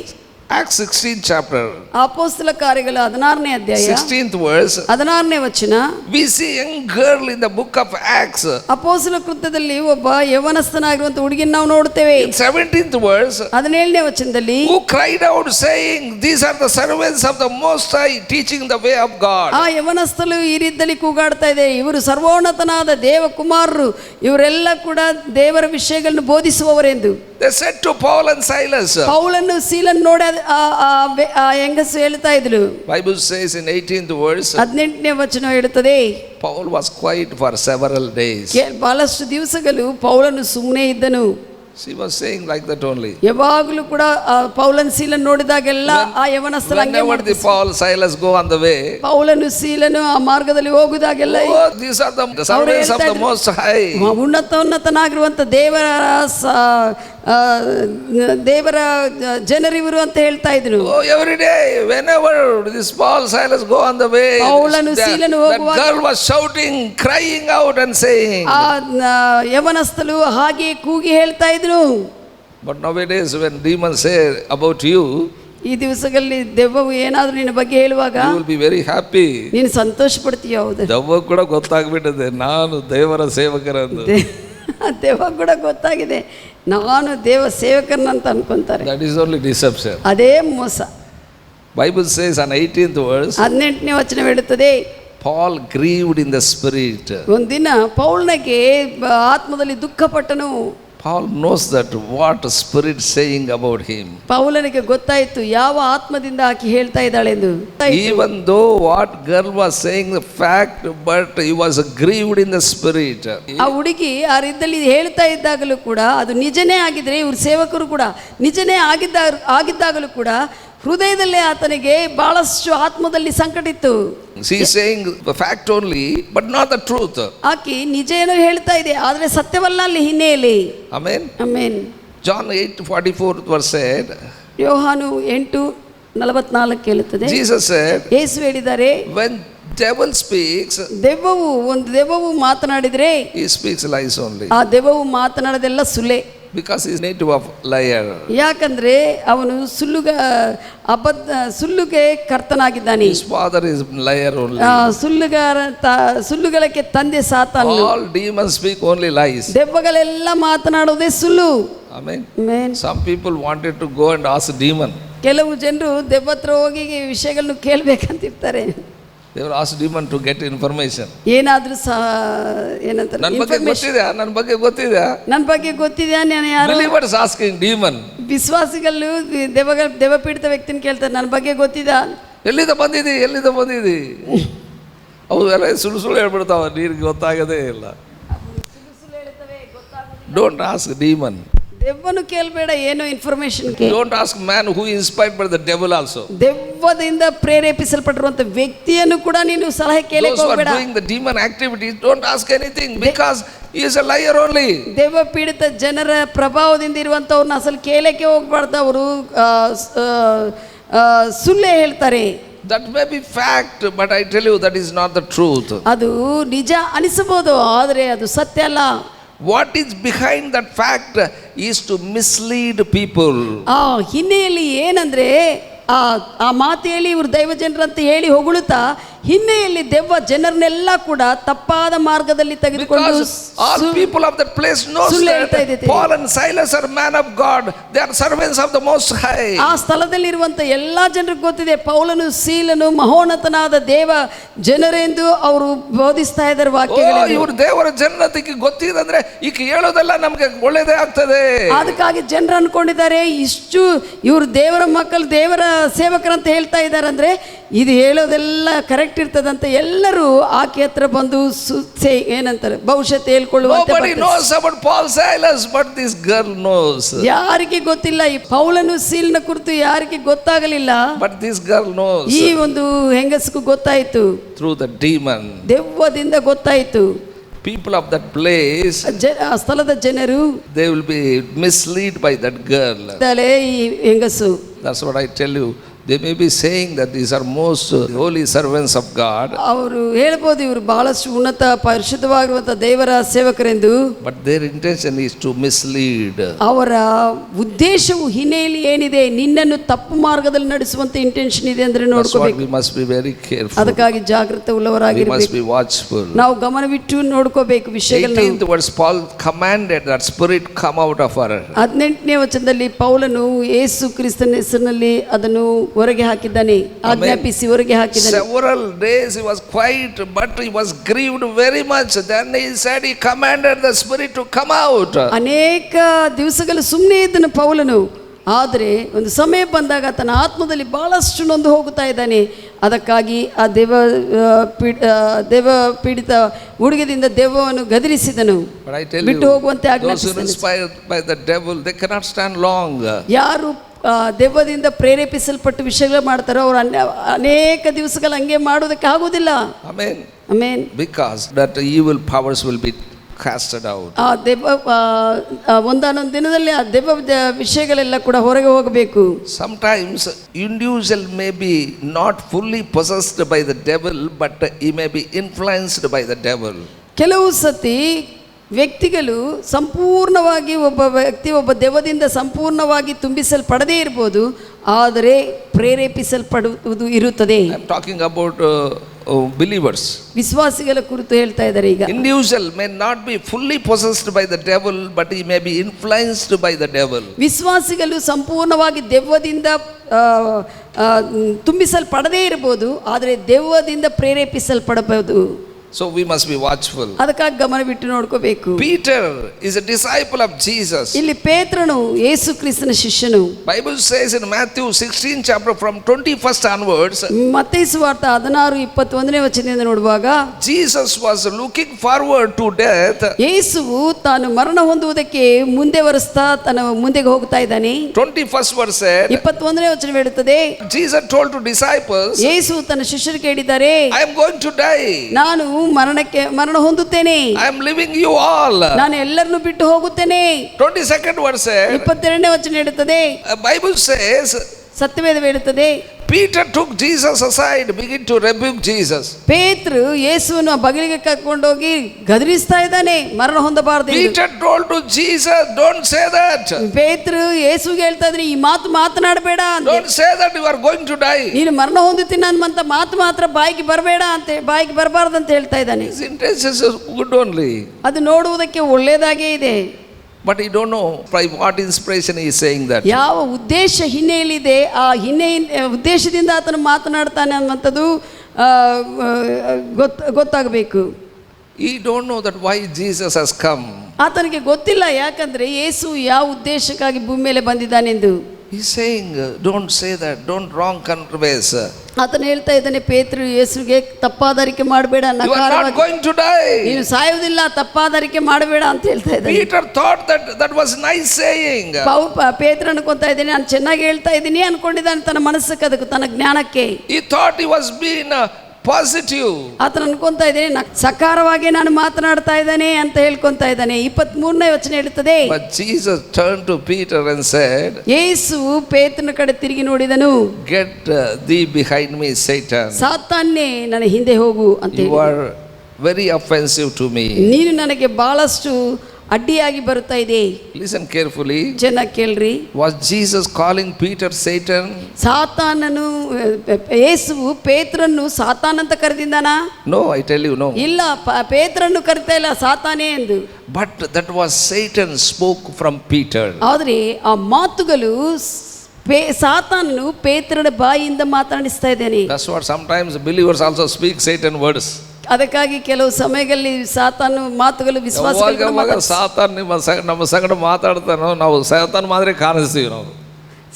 Acts 16th chapter, ಅಪೊಸ್ತಲ ಕಾರ್ಯಗಳ 16ನೇ ಅಧ್ಯಾಯ 16th verse, 16ನೇ ವಚನ. we see a young girl in the book of Acts. ಅಪೊಸ್ತಲ ಕೃತ್ಯದಲ್ಲಿ ಒಬ್ಬ ಯವನಸ್ಥನಾಗಿರುವಂತ ಹುಡುಗಿನ ನಾವು ನೋಡ್ತೇವೆ. In 17th verse, 17ನೇ ವಚನದಲ್ಲಿ who cried out saying, these are the servants of the Most High teaching the way of God. ಆ ಯವನಸ್ಥಳು ಈ ರೀತಿಯಲ್ಲಿ ಕೂಗಾಡ್ತಾ ಇದೆ, ಇವರು ಸರ್ವೋನ್ನತನಾದ ದೇವಕುಮಾರರು, ಇವರೆಲ್ಲ ಕೂಡ ದೇವರ ವಿಷಯಗಳನ್ನು ಬೋಧಿಸುವವರೆಂದು. They said to Paul and Silas, ಪೌಲನ್ನು ಸೀಲನ್ ನೋಡಿ ಆ ಹೆಂಗಸು ಹೇಳ್ತಾ ಇದ್ಲು. Bible says in 18th verse, 18ನೇ ವಚನ ಹೇಳುತ್ತದೆ, Paul was quiet for several days. ಬಹಳಷ್ಟು ದಿವಸಗಳು ಪೌಲನು ಸುಮ್ಮನೆ ಇದ್ದನು. She was saying like that only. ಯಾವಾಗಲೂ ಕೂಡ ಪೌಲನ್ ಸೀಲನ್ ನೋಡಿದಾಗೆಲ್ಲ ಆ ಯವನಸ್ಥಳ ಹಂಗೆ Whenever the Paul Silas go on the way, ಪೌಲನು ಸೀಲನು ಆ ಮಾರ್ಗದಲ್ಲಿ ಹೋಗುದಾಗೆಲ್ಲ oh, these are the servants of the Most High. ಉನ್ನತನಾಗಿರುವಂತ ದೇವರ ಜನರಿವರು ಅಂತ ಹೇಳ್ತಾ ಇದ್ರು. Oh, every day whenever this Paul Silas go on the way, ಪೌಲನು ಸೀಲನು that ಹೋಗುವಾಗ girl was shouting, crying out and saying. ಆ ಯವನಸ್ಥಳು ಹಾಗೆ ಕೂಗಿ ಹೇಳ್ತಾ ಇದ್ರು. But nowadays when demons say about you, ಈ ದಿವಸಗಳಲ್ಲಿ ದೆವ್ವವು ಏನಾದ್ರೂ ನಿನ್ನ ಬಗ್ಗೆ ಹೇಳುವಾಗ you will be very happy. ನೀನು ಸಂತೋಷ ಪಡ್ತೀಯ. ಹೌದು, ದೆವ್ವ ಕೂಡ ಗೊತ್ತಾಗ್ಬಿಟ್ಟಿದೆ ನಾನು ದೇವರ ಸೇವಕರಂದು. ದೆವ್ವ ಕೂಡ ಗೊತ್ತಾಗಿದೆ, ನಾನು ದೇವ ಸೇವಕರನ್ನಂತ ಅನ್ಕೊಂತಾರೆ. That is only deception. ಅದೇ ಮೋಸ. Bible says on 18th verse, 18ನೇ ವಚನ ಹೇಳುತ್ತದೆ, Paul grieved in the spirit. ಒಂದಿನ ಪೌಲನಿಗೆ ಆತ್ಮದಲ್ಲಿ ದುಃಖಪಟ್ಟನು. Paul knows that what spirit saying about him. ಪೌಲನಿಗೆ ಗೊತ್ತಾಯಿತು ಯಾವ ಆತ್ಮದಿಂದ ಆಕೆ ಹೇಳ್ತಾ ಇದ್ದಾಳೆಂದು. Even though what girl was saying the fact, but he was grieved in the spirit. ಆ ಹುಡುಗಿ ಆ ರೀತಿಯಲ್ಲಿ ಹೇಳ್ತಾ ಇದ್ದಾಗಲೂ ಕೂಡ ಅದು ನಿಜನೇ ಆಗಿದ್ರೆ, ಇವ್ರ ಸೇವಕರು ಕೂಡ ನಿಜನೇ ಆಗಿದ್ದಾಗಲೂ ಕೂಡ ಹೃದಯದಲ್ಲೇ ಆತನಿಗೆ ಬಹಳಷ್ಟು ಆತ್ಮದಲ್ಲಿ ಸಂಕಟ ಇತ್ತು. She is saying the fact only, but not the truth. ಆಕೆ ನಿಜ ಏನೋ ಹೇಳ್ತಾ ಇದೆ, ಆದರೆ ಸತ್ಯವಲ್ಲ ಅಲ್ಲಿ ಹಿನ್ನೆಲೆಯಲ್ಲಿ. Amen. Amen. John 8:44 verse said, ಯೋಹಾನು 8:44 ಹೇಳುತ್ತದೆ, Jesus said, ಯೇಸು ಹೇಳಿದ್ದಾರೆ, when devil speaks, ಒಂದು ದೆವ್ವವು ಮಾತನಾಡಿದ್ರೆ he speaks lies only. ಆ ದೆವ್ವವು ಮಾತನಾಡೋದೆಲ್ಲ ಸುಳ್ಳೆ. Because he is native of liar. ಯಾಕಂದ್ರೆ ಅವನು ಸುಳ್ಳುಗೆ ಕರ್ತನಾಗಿದ್ದಾನೆ. His father is liar only. ಸುಳ್ಳುಗಳಕ್ಕೆ ತಂದೆ ಸಾತಾನು. All demons speak only lies. ದೆವ್ವಗಳೆಲ್ಲ ಮಾತನಾಡೋದೇ ಸುಳ್ಳು. Amen. Amen. Some people wanted to go and ask demon. ಕೆಲವು ಜನರು ದೆವ್ವ ಹತ್ರ ಹೋಗಿ ವಿಷಯಗಳನ್ನು ಕೇಳ್ಬೇಕಂತಿರ್ತಾರೆ. They will ask demon to get information. ಏನಾದ್ರೂ ಏನಂತಾರೆ, ನನ್ನ ಬಗ್ಗೆ ಗೊತ್ತಿದೆಯಾ, ನನ್ನ ಬಗ್ಗೆ ಗೊತ್ತಿದೆಯಾ, ನನ್ನ ಬಗ್ಗೆ ಗೊತ್ತಿದೆಯಾ, ನಾನು ಯಾರು. Believers asking demon. ವಿಶ್ವಾಸಿಗಳು ದೆವ್ವ ಪೀಡಿತ ವ್ಯಕ್ತಿನ ಕೇಳ್ತಾರೆ, ನನ್ನ ಬಗ್ಗೆ ಗೊತ್ತಿದಾ, ಎಲ್ಲಿಂದ ಬಂದಿದಿ ಅವು ಎಲ್ಲ ಸುಳ್ಳು ಹೇಳ್ಬಿಡ್ತಾವ, ನೀರಿಗೆ ಗೊತ್ತಾಗದೇ ಇಲ್ಲ. Don't ask demon. ದೆವ್ವನು ಕೇಳಬೇಡ, ಏನೋ information. Don't ask man who is inspired by the devil also. ದೆವ್ವದಿಂದ ಪ್ರೇರೇಪಿಸಲ್ಪಟ್ಟಿರುವಂತ ವ್ಯಕ್ತಿಯನ್ನು ಕೂಡ ನೀನು ಸಲಹೆ ಕೇಳಕ್ಕೆ ಹೋಗಬೇಡ. Those who are doing the demon activities, don't ask anything because he is a liar only. ದೆವ್ವ ಪೀಡಿತ ಜನರ ಪ್ರಭಾವದಿಂದ ಇರುವಂತವ್ರನ್ನ ಅಸಲು ಕೇಳಕ್ಕೆ ಹೋಗಬಾರ್ದು. ಅವರು ಸುಳ್ಳು ಹೇಳ್ತಾರೆ. That may be fact, but I tell you that is not the truth. ಅದು ನಿಜ ಅನಿಸಬಹುದು, ಆದರೆ ಅದು ಸತ್ಯ ಅಲ್ಲ. What is behind that fact is to mislead people. ಆ ಹಿನ್ನೆಲೆಯಲ್ಲಿ ಏನಂದ್ರೆ, ಆ ಮಾತು ಹೇಳಿ ಇವರು ದೈವ ಜನರಂತ ಹೇಳಿ ಹೊಗಳುತ್ತಾ ಹಿನ್ನೆಲೆಯಲ್ಲಿ ದೆವ್ವ ಜನರನ್ನೆಲ್ಲ ಕೂಡ ತಪ್ಪಾದ ಮಾರ್ಗದಲ್ಲಿ ತೆಗೆದುಕೊಂಡು all people of that place knows that Paul and Silas are men of God, they are servants of the Most High. ಆ ಸ್ಥಳದಲ್ಲಿ ಇರುವಂತ ಎಲ್ಲಾ ಜನರಿಗೆ ಗೊತ್ತಿದೆ, ಪೌಲನು ಸೀಲನು ಮಹೋನ್ನತನಾದ ದೇವ ಜನರೆಂದು ಅವರು ಬೋಧಿಸ್ತಾ ಇದ್ದಾರೆ ವಾಕ್ಯಗಳನ್ನು. ಇವರು ದೇವರ ಜನರಿಗೆ ಗೊತ್ತಿದೆ ಅಂದ್ರೆ ಈಗ ಹೇಳೋದೆಲ್ಲ ನಮಗೆ ಒಳ್ಳೆಯದೇ ಆಗ್ತದೆ. ಅದಕ್ಕಾಗಿ ಜನರು ಅನ್ಕೊಂಡಿದ್ದಾರೆ, ಇಷ್ಟು ಇವರು ದೇವರ ಮಕ್ಕಳು ದೇವರ ಸೇವಕರಂತ ಹೇಳ್ತಾ ಇದ್ದಾರೆ ಅಂದ್ರೆ ಇದು ಹೇಳೋದೆಲ್ಲ ಕರೆಕ್ಟ್ ಇರ್ತದಂತ ಎಲ್ಲರೂ ಆಕೆ ಹತ್ರ ಬಂದು ಏನಂತಾರೆ ಭವಿಷ್ಯತ್ ಹೇಳ್ಕೊಳ್ಳುವಂತೆ. Nobody knows about Paul Silas, but this girl knows. ಯಾರಿಗೆ ಗೊತ್ತಿಲ್ಲ ಈ ಪೌಲನು ಸೀಲನ ಕುರಿತು ಯಾರಿಗೆ ಗೊತ್ತಾಗಲಿಲ್ಲ, but this girl knows. ಈ ಒಂದು ಹೆಂಗಸಗೂ ಗೊತ್ತಾಯಿತು, through the demon. ದೆವ್ವದಿಂದ ಗೊತ್ತಾಯಿತು. People of that place, ಆ ಸ್ಥಳದ ಜನರು, they will be misled by that girl. ಈ ಹೆಂಗಸು. That's what I tell you. They may be saying that these are most holy servants of God, ಅವರು ಹೇಳ್ಬೋದು ಇವರು ಬಹಳಷ್ಟು ಉನ್ನತ ಪರಿಶುದ್ಧವಾಗಿರುವಂಥ ದೇವರ ಸೇವಕರೆಂದು. but their intention is to mislead. ಅವರ ಉದ್ದೇಶವು ಹಿನ್ನೆಲೆ ಏನಿದೆ, ನಿನ್ನನ್ನು ತಪ್ಪು ಮಾರ್ಗದಲ್ಲಿ ನಡೆಸುವಂತ ಇಂಟೆನ್ಷನ್ ಇದೆ ಅಂದ್ರೆ That's what ನೋಡ್ಕೋಬೇಕು. we must be very careful. ಅದಕ್ಕಾಗಿ ಜಾಗೃತ We ಉಳ್ಳವರಾಗಿರ್ಬೇಕು. must be watchful. ನಾವು ಗಮನವಿಟ್ಟು ನೋಡ್ಕೋಬೇಕು ವಿಷಯಗಳನ್ನ. 18th verse, Paul commanded that spirit come out of her. 18ನೇ ವಚನದಲ್ಲಿ ಪೌಲನು ಯೇಸು ಕ್ರಿಸ್ತನ ಹೆಸರಿನಲ್ಲಿ ಅದನ್ನು ಹೊರಗೆ ಹಾಕಿದ್ದಾನೆ, ಆಜ್ಞಾಪಿಸಿ ಹೊರಗೆ ಹಾಕಿದ್ದಾನೆ. Several days he was quiet, but he was grieved very much. Then he said he commanded the spirit to come out. ಅನೇಕ ದಿವಸಗಳು ಸುಮ್ಮನೆ ಇದ್ದನು ಪೌಲನು, ಆದರೆ ಒಂದು ಸಮಯ ಬಂದಾಗ ತನ್ನ ಆತ್ಮದಲ್ಲಿ ಬಹಳಷ್ಟು ನೊಂದು ಹೋಗುತ್ತಾ ಇದ್ದಾನೆ. ಅದಕ್ಕಾಗಿ ಆ ದೇವ ಪೀಡಿತ ಹುಡುಗದಿಂದ ದೆವ್ವವನ್ನು ಗದರಿಸಿದನು, But I tell ಬಿಟ್ಟು you, ಹೋಗುವಂತೆ those who are ಆಜ್ಞಾಪಿಸಿದನು. inspired by the devil, they cannot stand long. ಯಾರು ದೆವ್ವದಿಂದ ಪ್ರೇರೇಪಿಸಲ್ಪಟ್ಟು ವಿಷಯಗಳು ಮಾಡ್ತಾರೋ ಅವರು ಅನೇಕ ದಿವಸಗಳು ಹಂಗೆ ಮಾಡೋದಕ್ಕೆ ಆಗುವುದಿಲ್ಲ. Amen. Amen. Because that evil powers will be casted out. ಆ ದೆವ್ವ ಒಂದಾನೊಂದು ದಿನದಲ್ಲಿ ಆ ದೆವ್ವ ವಿಷಯಗಳೆಲ್ಲ ಕೂಡ ಹೊರಗೆ ಹೋಗಬೇಕು. Sometimes individual may be not fully possessed by the devil, but he may be influenced by the devil. ಕೆಲವು ಸತಿ ವ್ಯಕ್ತಿಗಳು ಸಂಪೂರ್ಣವಾಗಿ ಒಬ್ಬ ದೆವ್ವದಿಂದ ಸಂಪೂರ್ಣವಾಗಿ ತುಂಬಿಸಲ್ಪಡದೇ ಇರ್ಬೋದು, ಆದರೆ ಪ್ರೇರೇಪಿಸಲ್ಪಡುವುದು ಇರುತ್ತದೆ. I am talking about believers. ವಿಶ್ವಾಸಿಗಳ ಕುರಿತು ಹೇಳ್ತಾ ಇದ್ದಾರೆ ಈಗ. Individual may not be fully possessed by the devil, but he may be influenced by the devil. ವಿಶ್ವಾಸಿಗಳು ಸಂಪೂರ್ಣವಾಗಿ ದೆವ್ವದಿಂದ ತುಂಬಿಸಲ್ಪಡದೇ ಇರಬಹುದು, ಆದರೆ ದೆವ್ವದಿಂದ ಪ್ರೇರೇಪಿಸಲ್ಪಡಬಹುದು. So we must be watchful. ಅದಕ್ಕಾಗಿ ಗಮನವಿಟ್ಟು ನೋಡ್ಕೋಬೇಕು. Peter is a disciple of Jesus. ಇಲ್ಲಿ ಪೇತ್ರನು ಯೇಸು ಕ್ರಿಸ್ತನ ಶಿಷ್ಯನು. Bible says in Matthew 16 chapter from 21st onwards, ಮತ್ತಾಯ ಸುವಾರ್ತೆ 16:21ನೇ ವಚನದಿಂದ ನೋಡುವಾಗ, Jesus was looking forward to death. ಯೇಸುವು ತಾನು ಮರಣ ಹೊಂದುವುದಕ್ಕೆ ಮುಂದೆ ವರಿಸ್ತಾ ತನ್ನ ಮುಂದೆಗೆ ಹೋಗ್ತಾ ಇದ್ದಾನೆ. 21st verse said, 21ನೇ ವಚನ ಹೇಳುತ್ತದೆ, Jesus told to disciples, ಯೇಸು ತನ್ನ ಶಿಷ್ಯರಿಗೆ ಹೇಳಿದ್ದಾರೆ, I am going to die. ನಾನು ಮರಣ ಹೊಂದುತ್ತೇನೆ, I am leaving you all. ನಾನು ಎಲ್ಲರನ್ನು ಬಿಟ್ಟು ಹೋಗುತ್ತೇನೆ. 22nd verse said, 22ನೇ ವಚನ ಹೇಳುತ್ತದೆ, Bible says, ಸತ್ಯವೇದ ಹೇಳುತ್ತದೆ, Peter took Jesus aside, begin to rebuke Jesus. ಪೇತ್ರ ಯೇಸುವನ್ನು ಬಗಲಿಗೆ ಕರ್ಕೊಂಡೋಗಿ ಗದರಿಸ್ತಾ ಇದ್ದಾನೆ, ಮರಣ ಹೊಂದಬಾರದು. Peter told to Jesus, don't say that. ಪೇತ್ರ ಯೇಸುಗೆ ಹೇಳ್ತಾ ಇದ್ರೆ, ಈ ಮಾತು ಮಾತನಾಡಬೇಡ ಅಂತ. Don't say that you are going to die. ನೀನು ಮರಣ ಹೊಂದುತ್ತೀನಿ ಅನ್ನುವಂತ ಮಾತು ಮಾತ್ರ ಬಾಯಿಗೆ ಬರಬೇಡ ಅಂತ, ಬಾಯಿಗೆ ಬರಬಾರ್ದು ಅಂತ ಹೇಳ್ತಾ ಇದ್ದಾನೆ. His intentions are good only, ಅದು ನೋಡುವುದಕ್ಕೆ ಒಳ್ಳೆಯದಾಗೇ ಇದೆ, but you don't know by what inspiration he is saying that. ಯಾವ ಉದ್ದೇಶ ಹಿನ್ನೆಲೆಯಿದೆ, ಆ ಉದ್ದೇಶದಿಂದ ಆತನು ಮಾತನಾಡ್ತಾನೆ ಅನ್ನುವಂಥದ್ದು ಗೊತ್ತಾಗಬೇಕು. He don't know that why Jesus has come. ಆತನಿಗೆ ಗೊತ್ತಿಲ್ಲ, ಯಾಕಂದ್ರೆ ಯೇಸು ಯಾವ ಉದ್ದೇಶಕ್ಕಾಗಿ ಭೂಮಿ ಮೇಲೆ ಬಂದಿದ್ದಾನೆಂದು. He is saying, don't say that, don't wrong converse. ಆತನು ಹೇಳ್ತಾ ಇದ್ದಾನೆ, ಪೇತ್ರ ಯೇಸುಗೆ ತಪ್ಪಾದರಿಕೆ ಮಾಡಬೇಡ, You are not going to die. ನೀನು ಸಾಯುವುದಿಲ್ಲ, ತಪ್ಪಾದರಿಕೆ ಮಾಡಬೇಡ ಅಂತ ಹೇಳ್ತಾ ಇದ್ದಾನೆ. Peter thought that was nice saying. ಪೇತ್ರ ಅನ್ಕೊಂತಾ ಇದ್ದೀನಿ, ನಾನು ಚೆನ್ನಾಗಿ ಹೇಳ್ತಾ ಇದ್ದೀನಿ ಅನ್ಕೊಂಡಿದ್ದಾನೆ ತನ್ನ ಮನಸ್ಸಕ್ಕೆ, ಅದಕ್ಕೆ ತನ್ನ ಜ್ಞಾನಕ್ಕೆ. He thought he was being positive. ಆತನ ಅನ್ಕೊಂತಾ ಇದ್ದೇನೆ ಸಕಾರವಾಗಿ ನಾನು ಮಾತನಾಡ್ತಾ ಇದ್ದಾನೆ ಅಂತ ಹೇಳ್ಕೊಂತಾ ಇದ್ದಾನೆ. 23ನೇ ವಚನ ಹೇಳುತ್ತದೆ, But Jesus turned to Peter and said, ಯೇಸು ಪೇತ್ರನ ಕಡೆ ತಿರುಗಿ ನೋಡಿದನು, Get thee behind me, Satan. ಸಾತಾನ್ನೇ ನನ್ನ ಹಿಂದೆ ಹೋಗು ಅಂತ You ಹೇಳಿ. are very offensive to me. ನೀನು ನನಗೆ ಬಹಳಷ್ಟು ಅಡ್ಡಿಯಾಗಿ ಬರುತ್ತಾ ಇದೆ. Listen carefully. ಚೆನ್ನಾಗಿ ಕೇಳ್ರಿ. Was Jesus calling Peter Satan? ಸಾತಾನನು ಯೇಸುವು ಪೇತ್ರನ್ನು ಸಾತಾನ್ ಅಂತ ಕರೆದಿದ್ದಾನ? No, I tell you no. ಇಲ್ಲ, ಪೇತ್ರನ್ನು ಕರಿತಾ ಇಲ್ಲ, ಸಾತಾನೇ ಎಂದು. But that was Satan spoke from Peter. ಆದರೆ ಆ ಮಾತುಗಳು ಸಾತಾನನು ಪೇತ್ರನ ಬಾಯಿಯಿಂದ ಮಾತನಾಡಿಸ್ತಾ ಇದ್ದೇನೆ. That's what sometimes believers also speak Satan words. ಅದಕ್ಕಾಗಿ ಕೆಲವು ಸಮಯಗಳಲ್ಲಿ ಸಾತಾನು ಮಾತುಗಳು ವಿಶ್ವಾಸಿಗಳು ಸಾತಾನ್ ನಮ್ಮ ಸಂಗಡ ಮಾತಾಡ್ತಾನೋ ನಾವು ಸಾತಾನ್ ಮಾತ್ರ ಕಾಣಿಸ್ತೀವಿ. ನಾವು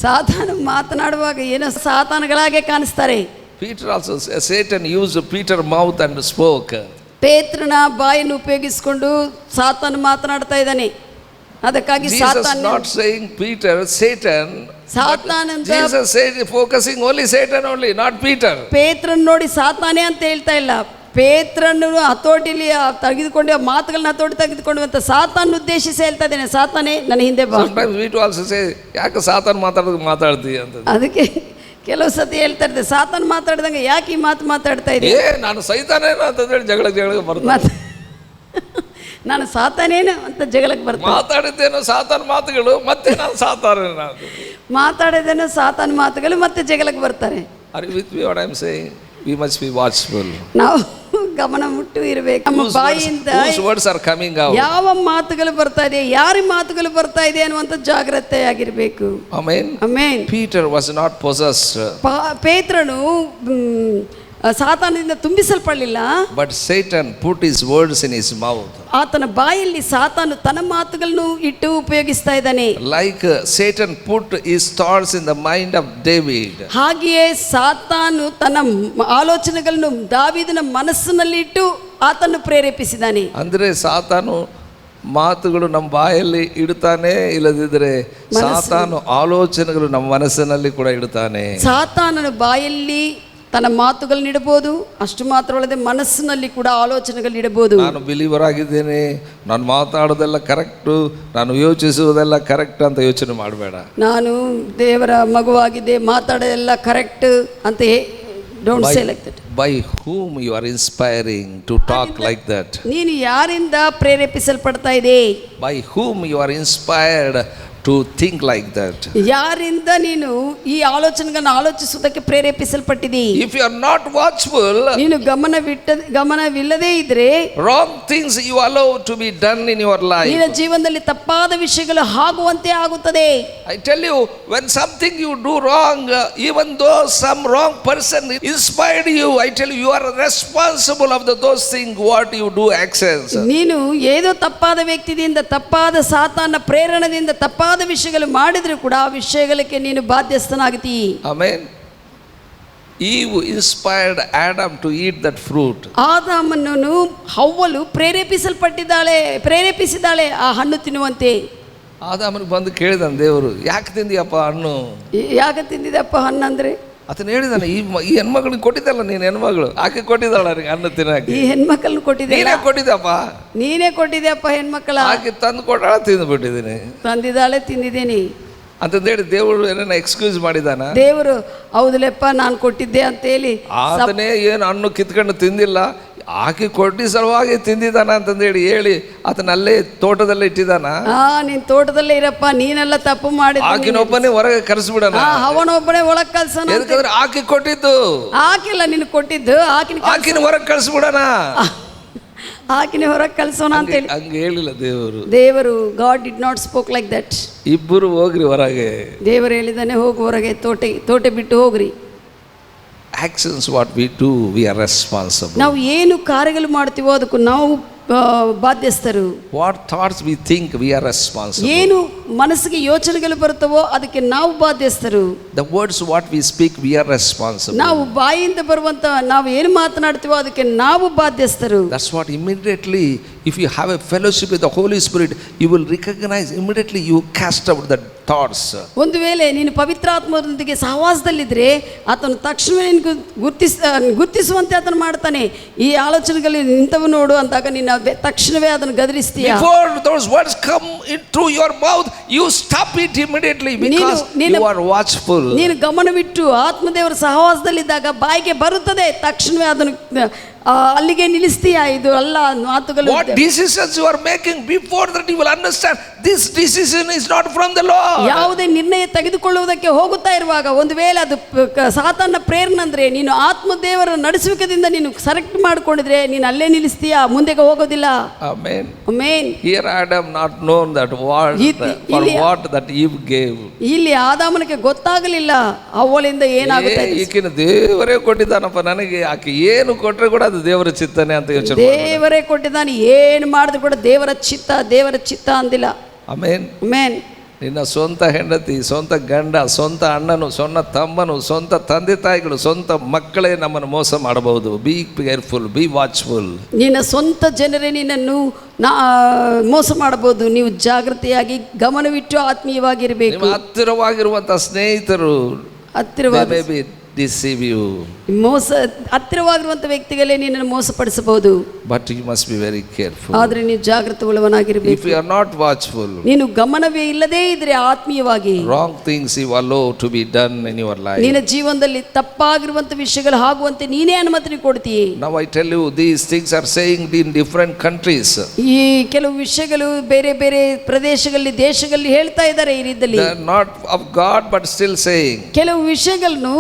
ಸಾತಾನು ಮಾತನಾಡುವಾಗ ಏನೋ ಸಾತಾನುಗಳಾಗೆ ಕಾಣಿಸ್ತಾರೆ. Peter also, Satan used Peter's mouth and spoke. ಪೇತ್ರನ ಬಾಯನ್ನು ಉಪಯೋಗಿಸಿಕೊಂಡು ಸಾತಾನು ಮಾತನಾಡ್ತಾ ಇದ್ದಾನೆ. ಅದಕ್ಕಾಗಿ ಸಾತಾನ್ not saying Peter, Satan. ಸಾತಾನ್ ಅಂತ Jesus said focusing only Satan only, not Peter. ಪೇತ್ರನ್ ನೋಡಿ ಸಾತಾನೆ ಅಂತ ಹೇಳ್ತಾ ಇಲ್ಲ, ಪೇತ್ರನ್ನು ಹತೋಟಿಲಿ ತೆಗೆದುಕೊಂಡು ಮಾತುಗಳನ್ನ ಹತೋಟಿ ತೆಗೆದುಕೊಂಡು ಸಾತಾನ್ ಉದ್ದೇಶಿಸಿ ಹೇಳ್ತಾ ಇದ್ದೇನೆ, ಸಾತಾನೆ ನನ್ನ ಹಿಂದೆ ಬಾ. Sometimes we too also say, ಯಾಕೆ ಸಾತಾನ್ ಮಾತಾಡ್ತೀಯ ಅಂತ. ಅದಕ್ಕೆ ಕೆಲವು ಸತಿ ಹೇಳ್ತಾ ಇರ್ತಾರೆ, ಸಾತಾನ್ ಮಾತಾಡ್ದಂಗೆ ಯಾಕೆ ಈ ಮಾತು ಮಾತಾಡ್ತಾ ಇದೆ, ನಾನು ಸೈತಾನೇನ ಅಂತಂದೇಳಿ ಜಗಳಕ್ಕೆ ಬರ್ತಾರೆ. ಮಾತು ನಾನು ಸಾತಾನೇನು ಅಂತ ಜಗಳಕ್ಕೆ ಬರ್ತಾರೆ. ಮಾತಾಡಿದ್ದೇನೋ ಸಾತಾನ್ ಮಾತುಗಳು, ಮತ್ತೆ ನಾನು ಸಾತಾನೇನ ಮಾತಾಡಿದ್ದೇನೋ ಸಾತಾನ್ ಮಾತುಗಳು, ಮತ್ತೆ ಜಗಳಕ್ಕೆ ಬರ್ತಾರೆ. Are you with me what I am saying? We must be watchful. ನಾವು ಗಮನ ಮುಟ್ಟು ಇರಬೇಕು. ನಮ್ಮ ಬಾಯಿಯಿಂದ Whose words are coming out? ಯಾವ ಮಾತುಗಳು ಬರ್ತಾ ಇದೆ, ಯಾರ ಮಾತುಗಳು ಬರ್ತಾ ಇದೆ ಅನ್ನುವಂಥ ಜಾಗ್ರತೆಯಾಗಿರ್ಬೇಕು. Amen. Amen. Peter was not possessed. ಪೇತ್ರನು ಸಾತಾನದಿಂದ ತುಂಬಿಸಲ್ಪಡಲಿಲ್ಲ. But Satan put his words in his mouth. ಆತನ ಬಾಯಲ್ಲಿ ಸಾತಾನು ತನ್ನ ಮಾತುಗಳನ್ನು ಇಟ್ಟು ಉಪಯೋಗಿಸ್ತಾ ಇದ್ದಾನೆ. Like Satan put his thoughts in the mind of David. ಹಾಗೆಯೇ ಸಾತಾನು ತನ್ನ ಆಲೋಚನೆಗಳನ್ನು ದಾವೀದನ ಮನಸ್ಸಿನಲ್ಲಿ ಇಟ್ಟು ಆತನ್ನು ಪ್ರೇರೇಪಿಸಿದ್ದಾನೆ. ಅಂದ್ರೆ ಸಾತಾನು ಮಾತುಗಳು ನಮ್ಮ ಬಾಯಲ್ಲಿ ಇಡುತ್ತಾನೆ, ಇಲ್ಲದಿದ್ದರೆ ಸಾತಾನು ಆಲೋಚನೆಗಳು ನಮ್ಮ ಮನಸ್ಸಿನಲ್ಲಿ ಕೂಡ ಇಡುತ್ತಾನೆ. ಸಾತಾನನ ಬಾಯಲ್ಲಿ ತನ್ನ ಮಾತುಗಳನ್ನ ಇಡಬಹುದು, ಅಷ್ಟು ಮಾತ್ರ ಅಲ್ಲದೆ ಮನಸ್ಸಿನಲ್ಲಿ ಕೂಡ ಆಲೋಚನೆಗಳು ಇಡಬಹುದು. ನಾನು ಬಿಲೀವರ್ ಆಗಿದ್ದೇನೆ, ನಾನು ಮಾತಾಡೋದೆಲ್ಲ ಕರೆಕ್ಟು, ನಾನು ಯೋಚಿಸುವುದೆಲ್ಲ ಕರೆಕ್ಟ್ ಅಂತ ಯೋಚನೆ ಮಾಡಬೇಡ. ನಾನು ದೇವರ ಮಗುವಾಗಿದ್ದೆ, ಮಾತಾಡೋದೆಲ್ಲ ಕರೆಕ್ಟ್ ಅಂತ don't say like that. By whom you are inspiring to talk like that? ನೀನು ಯಾರಿಂದ ಪ್ರೇರೇಪಿಸಲ್ಪಡ್ತಾ ಇದೆ? By whom you are inspired to think like that? ಯಾರಿಂದ ನೀನು ಈ ಆಲೋಚನೆಗಳನ್ನು ಆಲೋಚಿಸುವುದಕ್ಕೆ ಪ್ರೇರೇಪಿಸಲ್ಪಟ್ಟಿದಿ? If you are not watchful, ನೀನು ಗಮನವಿಲ್ಲದೆ ಇದ್ರೆ wrong things you allow to be done in your life. ನಿನ್ನ ಜೀವನದಲ್ಲಿ ತಪ್ಪಾದ ವಿಷಯಗಳು ಆಗುವಂತೆ ಆಗುತ್ತದೆ. I tell you, when something you do wrong, even though some wrong person inspired you, I tell you, you are responsible of those things what you do actions. ನೀನು ಏದೋ ತಪ್ಪಾದ ವ್ಯಕ್ತಿಯಿಂದ, ತಪ್ಪಾದ ಸಾತಾನ ಪ್ರೇರಣೆಯಿಂದ ತಪ್ಪಾದ ವಿಷಯಗಳು ಮಾಡಿದ್ರು ಕೂಡ ಆ ವಿಷಯಗಳಿಗೆ ನೀನು ಬಾಧ್ಯಸ್ಥನಾಗ್ತಿ. Amen. Eve inspired Adam to eat that fruit. ಆದಾಮನನ್ನು ಹವ್ವಳು ಪ್ರೇರೇಪಿಸಿದಾಳೆ ಆ ಹಣ್ಣು ತಿನ್ನುವಂತೆ. ಆದಾಮನಿಗೆ ಬಂದು ಕೇಳಿದಾನೆ ದೇವರು, ಯಾಕೆ ತಿಂದಿಯಪ್ಪ ಹಣ್ಣು? ಯಾಕೆ ತಿಂದಿದಪ್ಪ ಹಣ್ಣು ಅಂದ್ರೆ ಆತನು ಹೇಳಿದಾನೆ, ಈ ಹೆಣ್ಮಗಳಿಗೆ ಕೊಟ್ಟಿದ್ದಲ್ಲ ನೀನು, ಹೆಣ್ಮಗಳು ಆಕೆ ಕೊಟ್ಟಿದ್ದಾಳ ಅವ್ರಿಗೆ ಹಣ್ಣು ತಿನ್ನಕ್ಕೆ. ಈ ಹೆಣ್ಮಕ್ಳನ್ನ ಕೊಟ್ಟಿದ್ದೆ, ನೀನೇ ಕೊಟ್ಟಿದ್ದಪ್ಪ, ನೀನೇ ಕೊಟ್ಟಿದ್ಯಪ್ಪ ಹೆಣ್ಮಕ್ಳ. ಆಕೆ ತಂದು ಕೊಟ್ಟಾಳ, ತಿಂದುಬಿಟ್ಟಿದ್ದೀನಿ. ತಂದಿದ್ದಾಳೆ, ತಿಂದಿದ್ದೀನಿ ಅಂತಂದೇಳಿ ದೇವರು ಏನನ್ನ ಎಕ್ಸ್ಕ್ಯೂಸ್ ಮಾಡಿದಾನ? ದೇವರು ಹೌದಲೆಪ್ಪ ನಾನು ಕೊಟ್ಟಿದ್ದೆ ಅಂತ ಹೇಳಿ ಆತನೇ ಏನು ಹಣ್ಣು ಕಿತ್ಕೊಂಡು ತಿಂದಿಲ್ಲ, ಆಕೆ ಕೊಟ್ಟಿ ಸಲುವಾಗಿ ತಿಂದಿದ್ದಾನ ಅಂತಂದೇಳಿ ಹೇಳಿ ಆತನಲ್ಲೇ ತೋಟದಲ್ಲೇ ಇಟ್ಟಿದ್ದಾನ. ನೀನ್ ತೋಟದಲ್ಲೇ ಇರಪ್ಪ, ನೀನೆಲ್ಲ ತಪ್ಪು ಮಾಡಿ ಆಕಿನೊಬ್ಬನೇ ಹೊರಗೆ ಕರೆಸ್ಬಿಡಣ, ಅವನೊಬ್ಬನೇ ಒಳಗ್ ಕಳ್ಸೋಣ. ಯಾಕಂದ್ರೆ ಆಕೆ ಕೊಟ್ಟಿದ್ದು, ಆಕಿಲ್ಲ ನಿನ್ ಕೊಟ್ಟಿದ್ದು, ಆಕಿನ ಹೊರಗೆ ಕಳಿಸ್ಬಿಡಣ, ಆಕಿನ ಹೊರಗೆ ಕಳ್ಸೋಣ ಅಂತ ಹೇಳಿ ಹಂಗೆ ಹೇಳಿಲ್ಲ ದೇವರು. God did not spoke like that. ಇಬ್ಬರು ಹೋಗ್ರಿ ಹೊರಗೆ, ದೇವರು ಹೇಳಿದಾನೆ ಹೋಗಿ ಹೊರಗೆ, ತೋಟೆ ಬಿಟ್ಟು ಹೋಗ್ರಿ. Actions what we do, we are responsible. ನಾವು ಏನು ಕಾರ್ಯಗಳು ಮಾಡ್ತೀವೋ ಅದಕ್ಕೂ ನಾವು ಬಾಧ್ಯಸ್ಥರು. What thoughts we think, we are responsible. ಏನು ಮನಸ್ಸಿಗೆ ಯೋಚನೆಗಳು ಬರುತ್ತವೋ ಅದಕ್ಕೆ ನಾವು ಬಾಧ್ಯಸ್ಥರು. The words what we speak, we are responsible. ನಾವು ಬಾಯಿಂದ ಬರುವಂತ ನಾವು ಏನು ಮಾತನಾಡ್ತೀವೋ ಅದಕ್ಕೆ ನಾವು ಬಾಧ್ಯಸ್ಥರು. That's what immediately, if you have a fellowship with the Holy Spirit, you will recognize immediately, you cast out the thoughts. ಒಂದು ವೇಳೆ ನೀನು ಪವಿತ್ರಾತ್ಮರೊಂದಿಗೆ ಸಹವಾಸದಲ್ಲಿದ್ರೆ ಆತನು ತಕ್ಷಣವೇ ಗುರ್ತಿಸುವಂತೆ ಆತನು ಮಾಡ್ತಾನೆ. ಈ ಆಲೋಚನೆಗಳು ನಿಂತವು ನೋಡು ಅಂದಾಗ ನೀನು ತಕ್ಷಣವೇ ಅದನ್ನು ಗದರಿಸ್ತೀಯ. Before those words come into your mouth, you stop it immediately because you are watchful. ನೀನು ಗಮನವಿಟ್ಟು ಆತ್ಮದೇವರ ಸಹವಾಸದಲ್ಲಿದ್ದಾಗ ಬಾಯಿಗೆ ಬರುತ್ತದೆ, ತಕ್ಷಣವೇ ಅದನ್ನು ಅಲ್ಲಿಗೆ ನಿಲ್ಲಿಸ್ತೀಯ. ಇದು ಅಲ್ಲ ಮಾತುಗಳು. What decisions you are making, before that you will understand this decision is not from the Lord. ಯಾವುದೇ ನಿರ್ಣಯ ತೆಗೆದುಕೊಳ್ಳುವುದಕ್ಕೆ ಹೋಗುತ್ತಾ ಇರುವಾಗ ಒಂದು ವೇಳೆ ಅದು ಸಾತಾನ ಪ್ರೇರಣೆ ಅಂದ್ರೆ ನೀನು ಆತ್ಮದೇವರ ನಡೆಸುವಿಕೆದಿಂದ ನೀನು ಸೆಲೆಕ್ಟ್ ಮಾಡಿಕೊಂಡಿದ್ರೆ ನೀನು ಅಲ್ಲೇ ನಿಲ್ಲಿಸ್ತೀಯ, ಮುಂದೆಗೆ ಹೋಗೋದಿಲ್ಲ. Amen. Amen. Here Adam not known that what that Eve gave. ಇಲ್ಲಿ ಆದಾಮನಿಗೆ ಗೊತ್ತಾಗಲಿಲ್ಲ ಅವಳಿಂದ ಏನಾಗುತ್ತೆ. ಈಗಿನ ದೇವರೇ ಕೊಟ್ಟಿದ್ದಾನಪ್ಪ ನನಗೆ, ಆಕೆ ಏನು ಕೊಟ್ಟರೆ ಕೂಡ ಅದು ದೇವರ ಚಿತ್ತನೆ ಅಂತ ಯೋಚನೆ. ದೇವರೇ ಕೊಟ್ಟಿದ್ದಾನೆ, ಏನು ಮಾಡಿದ್ರು ಕೂಡ ದೇವರ ಚಿತ್ತ ಅಂದಿಲ್ಲ. ಆಮೆನ್. ಆಮೆನ್. ನಿನ್ನ ಸ್ವಂತ ಹೆಂಡತಿ, ಸ್ವಂತ ಗಂಡ, ಸ್ವಂತ ಅಣ್ಣನು, ಸ್ವಂತ ತಮ್ಮನು, ಸ್ವಂತ ತಂದೆ ತಾಯಿಗಳು, ಸ್ವಂತ ಮಕ್ಕಳೇ ನಮ್ಮನ್ನು ಮೋಸ ಮಾಡಬಹುದು. Be careful, B watchful. ನಿನ್ನ ಸ್ವಂತ ಜನರೇ ನಿನ್ನನ್ನು ಮೋಸ ಮಾಡಬಹುದು. ನೀವು ಜಾಗೃತಿಯಾಗಿ ಗಮನವಿಟ್ಟು ಆತ್ಮೀಯವಾಗಿರಬೇಕು. ಹತ್ತಿರವಾಗಿರುವಂತಹ ಸ್ನೇಹಿತರು ಹತ್ತಿರವಾಗಿ deceive you. ಹತ್ತಿರವಾಗಿರುವಂಥ ವ್ಯಕ್ತಿಗಳೇ ನಿನ್ನನ್ನು ಮೋಸಪಡಿಸಬಹುದು. But you must be very careful. ಆದ್ರೆ ನೀವು ಜಾಗೃತವುಳ್ಳವನಾಗಿರಬೇಕು. If you are not watchful, ನೀನು ಗಮನವೇ ಇಲ್ಲದೇ ಇದ್ರೆ ಆತ್ಮೀಯವಾಗಿ wrong things you allow to be done in your life. ನಿನ್ನ ಜೀವನದಲ್ಲಿ ತಪ್ಪಾಗಿರುವಂತ ವಿಷಯಗಳು ಆಗುವಂತೆ ನೀನೇ ಅನುಮತಿ ಕೊಡ್ತೀಯ. Now I tell you, these things are saying in different countries. ಈ ಕೆಲವು ವಿಷಯಗಳು ಬೇರೆ ಬೇರೆ ಪ್ರದೇಶಗಳಲ್ಲಿ ದೇಶಗಳಲ್ಲಿ ಹೇಳ್ತಾ ಇದ್ದಾರೆ ಈ ರೀತಿಯಲ್ಲಿ. They are not of God but still saying. ಕೆಲವು ವಿಷಯಗಳನ್ನು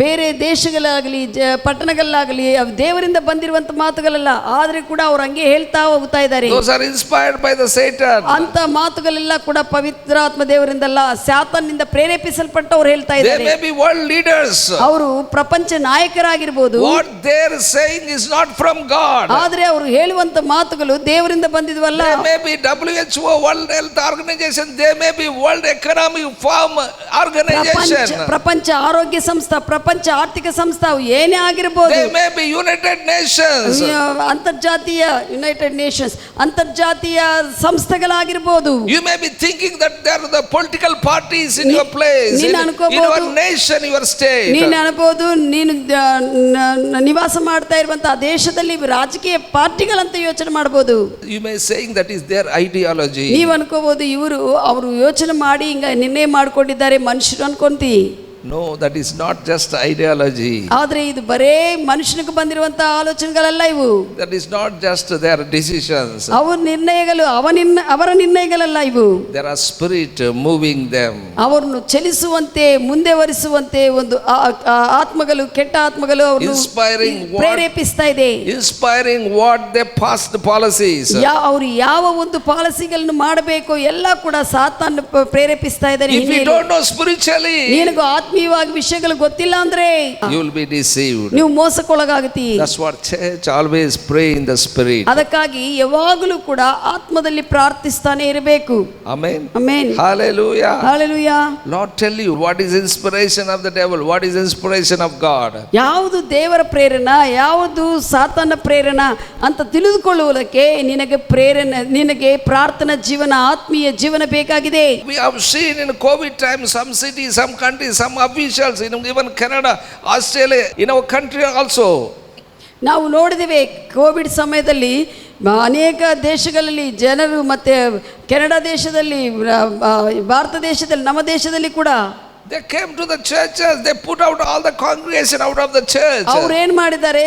ಬೇರೆ ದೇಶಗಳಾಗಲಿ ಪಟ್ಟಣಗಳಾಗಲಿ ದೇವರಿಂದ ಬಂದಿರುವಂತ ಮಾತುಗಳಲ್ಲ, ಆದ್ರೆ ಕೂಡ ಅವ್ರು ಹಂಗೆ ಹೇಳ್ತಾ ಹೋಗ್ತಾ ಇದ್ದಾರೆ. Those are inspired by the Satan. ಅಂತ ಮಾತುಗಳೆಲ್ಲ ಕೂಡ ಪವಿತ್ರಾತ್ಮ ದೇವರಿಂದಲ್ಲ, ಸಾತಾನನಿಂದ ಪ್ರೇರೇಪಿಸಲ್ಪಟ್ಟು ಅವ್ರು ಹೇಳ್ತಾ They ಇದ್ದಾರೆ. may be world leaders. ಅವರು ಪ್ರಪಂಚ ನಾಯಕರಾಗಿರ್ಬೋದು. What they are saying is not from God. ಆದ್ರೆ ಅವರು ಹೇಳುವಂತ ಮಾತುಗಳು ದೇವರಿಂದ ಬಂದಿದ್ವಲ್ಲ. They may be WHO, World Health Organization. They may be World Economic Forum Organization. ಪ್ರಪಂಚ ಆರೋಗ್ಯ ಸಂಸ್ಥೆ, ಪ್ರಪಂಚ ಆರ್ಥಿಕ ಸಂಸ್ಥೆ, ಏನೇ ಆಗಿರಬಹುದು. They may be United Nations. ಅಂತರ್ಜಾತೀಯ ಯುನೈಟೆಡ್ ನೇಷನ್ಸ್, ಅಂತರ್ಜಾತೀಯ ಸಂಸ್ಥೆಗಳಾಗಿರಬಹುದು. You may be thinking that there are the political parties in your place, in your nation, your state. ನೀನು ಅನ್ಬೋದು, ನೀನು ನಿವಾಸ ಮಾಡ್ತಾ ಇರುವಂತಹ ದೇಶದಲ್ಲಿ ರಾಜಕೀಯ ಪಾರ್ಟಿಗಳಂತ ಯೋಚನೆ ಮಾಡಬಹುದು. You may saying that is their ideology. ನೀವು ಅನ್ಕೋಬಹುದು ಅವರು ಯೋಚನೆ ಮಾಡಿ ಹಿಂಗ ನಿರ್ಣಯ ಮಾಡ್ಕೊಂಡಿದ್ದಾರೆ ಮನುಷ್ಯರು ಅನ್ಕೊಂತಿ. No, that is not just ideology. ಆದ್ರೆ ಇದು ಬರೇ ಮನುಷ್ಯನಿಗೆ ಬಂದಿರುವಂತ ಆಲೋಚನೆಗಳಲ್ಲ ಇವು. That is not just their decisions. ಅವರ ನಿರ್ಣಯಗಳು ಅವರ ನಿರ್ಣಯಗಳಲ್ಲ ಇವು. There are spirit moving them. ಅವರನ್ನು ಚಲಿಸುವಂತೆ ಮುಂದೆ ವರಿಸುವಂತೆ ಒಂದು ಆತ್ಮಗಳು, ಕೆಟ್ಟ ಆತ್ಮಗಳು ಅವರನ್ನು ಪ್ರೇರೇಪಿಸ್ತಾ ಇದೆ. Inspiring what they passed policies. ಅವರು ಯಾವ ಒಂದು ಪಾಲಿಸಿಗಳನ್ನು ಮಾಡಬೇಕು ಎಲ್ಲ ಕೂಡ ಸಾತಾನ ಪ್ರೇರೇಪಿಸ್ತಾ ಇದ್ದಾನೆ. If you don't know spiritually, ನಿನಗೂ ಆತ್ಮೀಯವಾಗಿ ವಿಷಯಗಳು ಗೊತ್ತಿಲ್ಲ ಅಂದ್ರೆ you will be deceived. ನೀವು ಮೋಸಕ್ಕೊಳಗಾಗುತ್ತಿ. That's what church always pray in the spirit. ಅದಕ್ಕಾಗಿ ಯಾವಾಗಲೂ ಕೂಡ ಆತ್ಮದಲ್ಲಿ ಪ್ರಾರ್ಥಿಸ್ತಾನೆ ಇರಬೇಕು. Amen. Amen. Hallelujah. Hallelujah. Lord tell you what is inspiration of the devil, what is inspiration of God. ಯಾವುದು ದೇವರ ಪ್ರೇರಣ, ಯಾವುದು ಸಾತಾನ ಪ್ರೇರಣ ಅಂತ ತಿಳಿದುಕೊಳ್ಳುವುದಕ್ಕೆ ನಿನಗೆ ಪ್ರಾರ್ಥನಾ ಜೀವನ, ಆತ್ಮೀಯ ಜೀವನ ಬೇಕಾಗಿದೆ. We have seen in COVID time some cities, some countries, some officials in even Canada, Australia, in our country also. ನಾವು ನೋಡಿದ್ದೇವೆ ಕೋವಿಡ್ ಸಮಯದಲ್ಲಿ ಅನೇಕ ದೇಶಗಳಲ್ಲಿ ಜನರು, ಮತ್ತೆ ಕೆನಡಾ ದೇಶದಲ್ಲಿ, ಭಾರತ ದೇಶದಲ್ಲಿ, ನಮ್ಮ ದೇಶದಲ್ಲಿ ಕೂಡ they came to the churches, they put out all the congregation out of the church. ಅವರು ಏನು ಮಾಡಿದ್ದಾರೆ,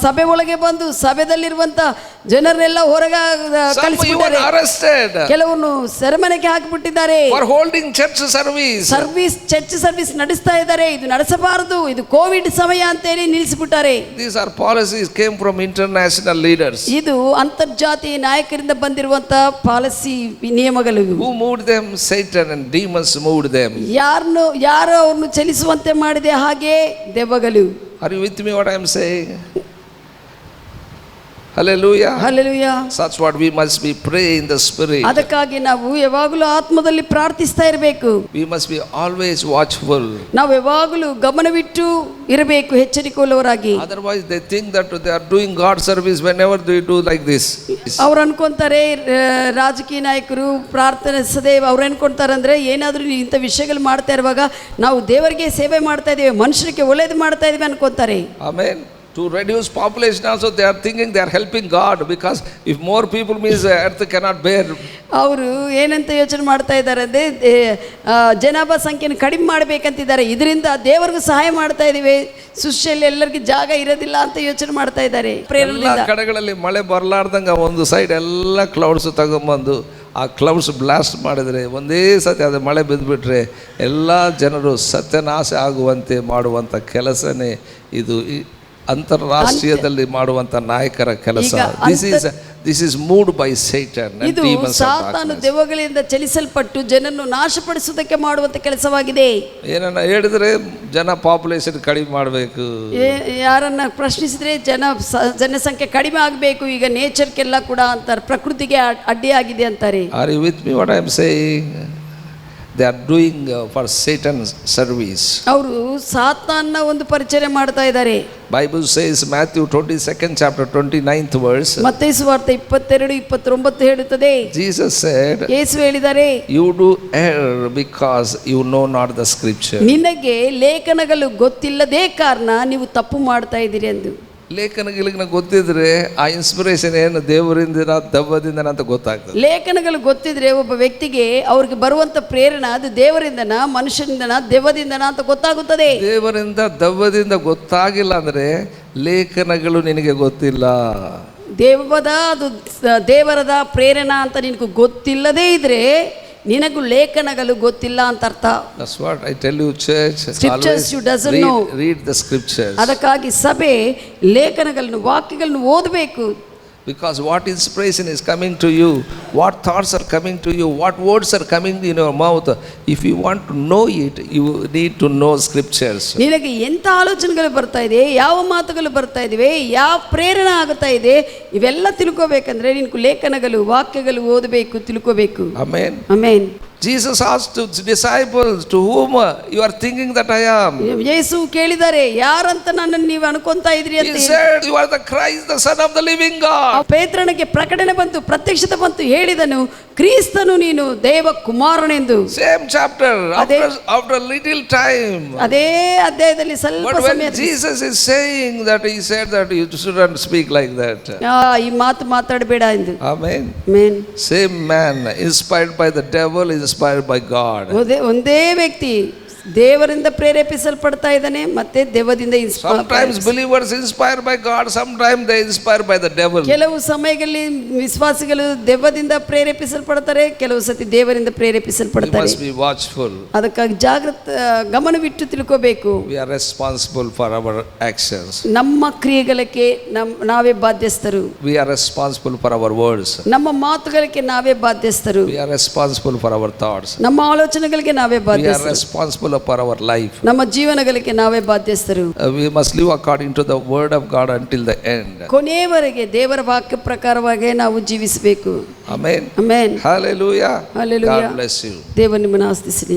ಸಭೆ ಒಳಗೆ ಬಂದು ಸಭೆದಲ್ಲಿರುವಂತ ಜನರನ್ನೆಲ್ಲ ಹೊರಗೆ ಕಳಿಸಿಬಿಟ್ಟಿದ್ದಾರೆ. ಕೆಲವನ್ನು ಸೆರೆಮನೆಗೆ ಹಾಕಿಬಿಟ್ಟಿದ್ದಾರೆ. for holding church church service ನಡೆಸ್ತಾ ಇದ್ದಾರೆ. ಇದು ನಡೆಸಬಾರದು, ಇದು ಕೋವಿಡ್ ಸಮಯ ಅಂತ ಹೇಳಿ ನಿಲ್ಲಿಸಿಬಿಟ್ಟಾರೆ. These are policies came from international leaders. ಇದು ಅಂತರ್ಜಾತೀಯ ನಾಯಕರಿಂದ ಬಂದಿರುವಂತ ಪಾಲಿಸಿ ನಿಯಮಗಳು. Who moved them? Satan and demons moved them. ಯಾರು ಅವ್ರನ್ನು ಚಲಿಸುವಂತೆ ಮಾಡಿದೆ, ಹಾಗೆ ದೆವ್ವಗಳು. Are you with me what I am saying? Hallelujah. Hallelujah. That's what we must be pray in the spirit. ಅದಕ್ಕಾಗಿ ನಾವು ಯಾವಾಗಲೂ ಆತ್ಮದಲ್ಲಿ ಪ್ರಾರ್ಥಿಸ್ತಾ ಇರಬೇಕು. We must be always watchful. ನಾವು ಯಾವಾಗಲೂ ಗಮನವಿಟ್ಟು ಇರಬೇಕು, ಎಚ್ಚರಿಕೆಯುಳ್ಳವರಾಗಿ. Otherwise they think that they are doing God service whenever they do like this. ಅವ್ರು ಅನ್ಕೊಂತಾರೆ, ರಾಜಕೀಯ ನಾಯಕರು ಪ್ರಾರ್ಥನೆ ಸದೇವ ಅವ್ರು ಅನ್ಕೊಂತಾರೆ ಅಂದ್ರೆ ಏನಾದರೂ ಇಂಥ ವಿಷಯಗಳು ಮಾಡ್ತಾ ಇರುವಾಗ ನಾವು ದೇವರಿಗೆ ಸೇವೆ ಮಾಡ್ತಾ ಇದ್ದೇವೆ, ಮನುಷ್ಯರಿಗೆ ಒಳ್ಳೇದು ಮಾಡ್ತಾ ಇದ್ದೇವೆ ಅನ್ಕೊಂತಾರೆ. Amen. To reduce population also they are thinking they are helping God, because if more people means the earth cannot bear. ಅವರು ಏನಂತ ಯೋಚನೆ ಮಾಡ್ತಾ ಇದ್ದಾರೆ ಅಂದ್ರೆ ಜನಾಭಾ ಸಂಖ್ಯೆಯನ್ನು ಕಡಿಮೆ ಮಾಡಬೇಕಂತಿದ್ದಾರೆ. ಇದರಿಂದ ದೇವರಿಗೂ ಸಹಾಯ ಮಾಡ್ತಾ ಇದೀವಿ, ಸೃಷ್ಟಿಯಲ್ಲಿ ಎಲ್ಲರಿಗೂ ಜಾಗ ಇರೋದಿಲ್ಲ ಅಂತ ಯೋಚನೆ ಮಾಡ್ತಾ ಇದ್ದಾರೆ. ಎಲ್ಲ ಕಡೆಗಳಲ್ಲಿ ಮಳೆ ಬರಲಾರ್ದಂಗ ಒಂದು ಸೈಡ್ ಎಲ್ಲ ಕ್ಲೌಡ್ಸ್ ತಗೊಂಬಂದು ಆ ಕ್ಲೌಡ್ಸ್ ಬ್ಲಾಸ್ಟ್ ಮಾಡಿದರೆ ಒಂದೇ ಸತಿ ಅದು ಮಳೆ ಬಿದ್ದುಬಿಟ್ರೆ ಎಲ್ಲ ಜನರು ಸತ್ಯನಾಶ ಆಗುವಂತೆ ಮಾಡುವಂಥ ಕೆಲಸನೇ ಇದು ಅಂತಾರಾಷ್ಟ್ರೀಯದಲ್ಲಿ ಮಾಡುವಂತ ನಾಯಕರ ಕೆಲಸ. This is moved by Satan and demons of darkness. ಸಾತಾನು ದೆವ್ವಗಳಿಂದ ಚಲಿಸಲ್ಪಟ್ಟು ಜನರನ್ನು ನಾಶಪಡಿಸುವುದಕ್ಕೆ ಮಾಡುವಂತ ಕೆಲಸವಾಗಿದೆ. ಏನನ್ನ ಹೇಳಿದ್ರೆ ಜನ ಪಾಪ್ಯುಲೇಷನ್ ಕಡಿಮೆ ಮಾಡಬೇಕು, ಯಾರನ್ನ ಪ್ರಶ್ನಿಸಿದ್ರೆ ಜನಸಂಖ್ಯೆ ಕಡಿಮೆ ಆಗಬೇಕು, ಈಗ ನೇಚರ್ಗೆಲ್ಲ ಕೂಡ ಅಂತಾರೆ, ಪ್ರಕೃತಿಗೆ ಅಡ್ಡಿಯಾಗಿದೆ ಅಂತಾರೆ. Are you with me what I am saying? They are doing for Satan's service. ಅವರು ಸಾತಾನನ ಒಂದು ಪರಿಚಯ ಮಾಡ್ತಾ ಇದ್ದಾರೆ. Bible says Matthew 22nd chapter 29th verse. ಮತ್ತಾಯ ಸುವಾರ್ತೆ 22:29 ಹೇಳುತ್ತದೆ. Jesus said, ಯೇಸು ಹೇಳಿದ್ದಾರೆ, you do err because you know not the scripture. ನಿನಗೆ ಲೇಖನಗಳು ಗೊತ್ತಿಲ್ಲದೇ ಕಾರಣ ನೀವು ತಪ್ಪು ಮಾಡ್ತಾ ಇದ್ದೀರಿ ಎಂದು. ಲೇಖನಗಳಿಗೆ ಗೊತ್ತಿದ್ರೆ ಆ ಇನ್ಸ್ಪಿರೇಷನ್ ಏನು ದೇವರಿಂದ ದೆವ್ವದಿಂದ ಅಂತ ಗೊತ್ತಾಗ್ತದೆ. ಲೇಖನಗಳು ಗೊತ್ತಿದ್ರೆ ಒಬ್ಬ ವ್ಯಕ್ತಿಗೆ ಅವ್ರಿಗೆ ಬರುವಂತ ಪ್ರೇರಣೆ ಅದು ದೇವರಿಂದನ ಮನುಷ್ಯನಿಂದನ ದೆವ್ವದಿಂದನ ಅಂತ ಗೊತ್ತಾಗುತ್ತದೆ. ದೇವರಿಂದ ದೆವ್ವದಿಂದ ಗೊತ್ತಾಗಿಲ್ಲ ಅಂದ್ರೆ ಲೇಖನಗಳು ನಿನಗೆ ಗೊತ್ತಿಲ್ಲ. ಅದು ದೇವರದ ಪ್ರೇರಣಾ ಅಂತ ನಿನಗೆ ಗೊತ್ತಿಲ್ಲದೇ ಇದ್ರೆ ನಿನಗೂ ಲೇಖನಗಳು ಗೊತ್ತಿಲ್ಲ ಅಂತ ಅರ್ಥ. That's what I tell you, church. Scriptures you doesn't know. Read the scriptures. ಅದಕ್ಕಾಗಿ ಸಭೆ ಲೇಖನಗಳನ್ನು ವಾಕ್ಯಗಳನ್ನು ಓದಬೇಕು. Because what inspiration is coming to you, what thoughts are coming to you, what words are coming in your mouth, if you want to know it, you need to know scriptures. ನಿನಗೆ ಎಂಥ ಆಲೋಚನೆಗಳು ಬರ್ತಾ ಇದೆ, ಯಾವ ಮಾತುಗಳು ಬರ್ತಾ ಇದಿವೆ, ಯಾವ ಪ್ರೇರಣೆ ಆಗುತ್ತಾ ಇದೆ, ಇವೆಲ್ಲ ತಿಳ್ಕೋಬೇಕಂದ್ರೆ ನಿನಗೆ ಲೇಖನಗಳು ವಾಕ್ಯಗಳು ಓದಬೇಕು, ತಿಳ್ಕೋಬೇಕು. Amen. Amen. Jesus asked to disciples, to whom you are thinking that I am? ಯೇಸು ಕೇಳಿದ್ದಾರೆ, ಯಾರಂತ ನನ್ನನ್ನು ನೀವು ಅನ್ಕೊಂತಾ ಇದ್ರಿ ಅಂತ. He said, you are the Christ, the Son of the living God. ಪೇತ್ರನಿಗೆ ಪ್ರಕಟಣೆ ಬಂತು, ಪ್ರತ್ಯಕ್ಷತೆ ಬಂತು, ಹೇಳಿದನು, ಕ್ರಿಸ್ತನು ನೀನು ದೇವ ಕುಮಾರನೆಂದು. Same chapter, after a little time. ಅದೇ ಅಧ್ಯಾಯದಲ್ಲಿ ಸ್ವಲ್ಪ But when ಸಮಯ Jesus is saying that, he said that you shouldn't speak like that. ಈ ಮಾತು ಮಾತಾಡಬೇಡ ಎಂದು. Amen. Amen. Same man, inspired by the devil, inspired by God. ಒಂದೇ ವ್ಯಕ್ತಿ ದೇವರಿಂದ ಪ್ರೇರೇಪಿಸಲ್ಪಡ್ತಾ ಇದ್ದಾನೆ, ಮತ್ತೆ ದೇವದಿಂದ Sometimes believers inspired by God, sometimes they inspired by the devil. ಕೆಲವು ಸಮಯಗಳಲ್ಲಿ ವಿಶ್ವಾಸಿಗಳು ದೆವ್ವದಿಂದ ಪ್ರೇರೇಪಿಸಲ್ಪಡ್ತಾರೆ, ಕೆಲವು ಸತಿ ದೇವರಿಂದ We ಪ್ರೇರೇಪಿಸಲ್ಪಡ್ತಾರೆ. must be watchful. ಅದಕ್ಕಾಗಿ ಗಮನವಿಟ್ಟು ತಿಳ್ಕೋಬೇಕು. We are responsible for our actions. ನಮ್ಮ ಕ್ರಿಯೆಗಳಿಗೆ ನಾವೇ ಬಾಧ್ಯಸ್ಥರು. We are responsible for our words. ನಮ್ಮ ಮಾತುಗಳಿಗೆ ನಾವೇ ಬಾಧ್ಯಸ್ಥರು. We are responsible for our thoughts. ನಮ್ಮ ಆಲೋಚನೆಗಳಿಗೆ ನಾವೇ We are ಬಾಧ್ಯಸ್ಥರು. responsible for our life. ನಮ್ಮ ಜೀವನಗಳಿಗೆ ನಾವೇ ಬಾಧ್ಯಸ್ಥರು. We must live according to the word of God until the end. ಕೊನೆಯವರೆಗೆ ದೇವರ ವಾಕ್ಯ ಪ್ರಕಾರವಾಗಿ ನಾವು ಜೀವಿಸಬೇಕು. Amen. Amen. Hallelujah. Hallelujah. God bless you. ದೇವರು ನಿಮ್ಮನ್ನು ಆಶೀರ್ವದಿಸಲಿ.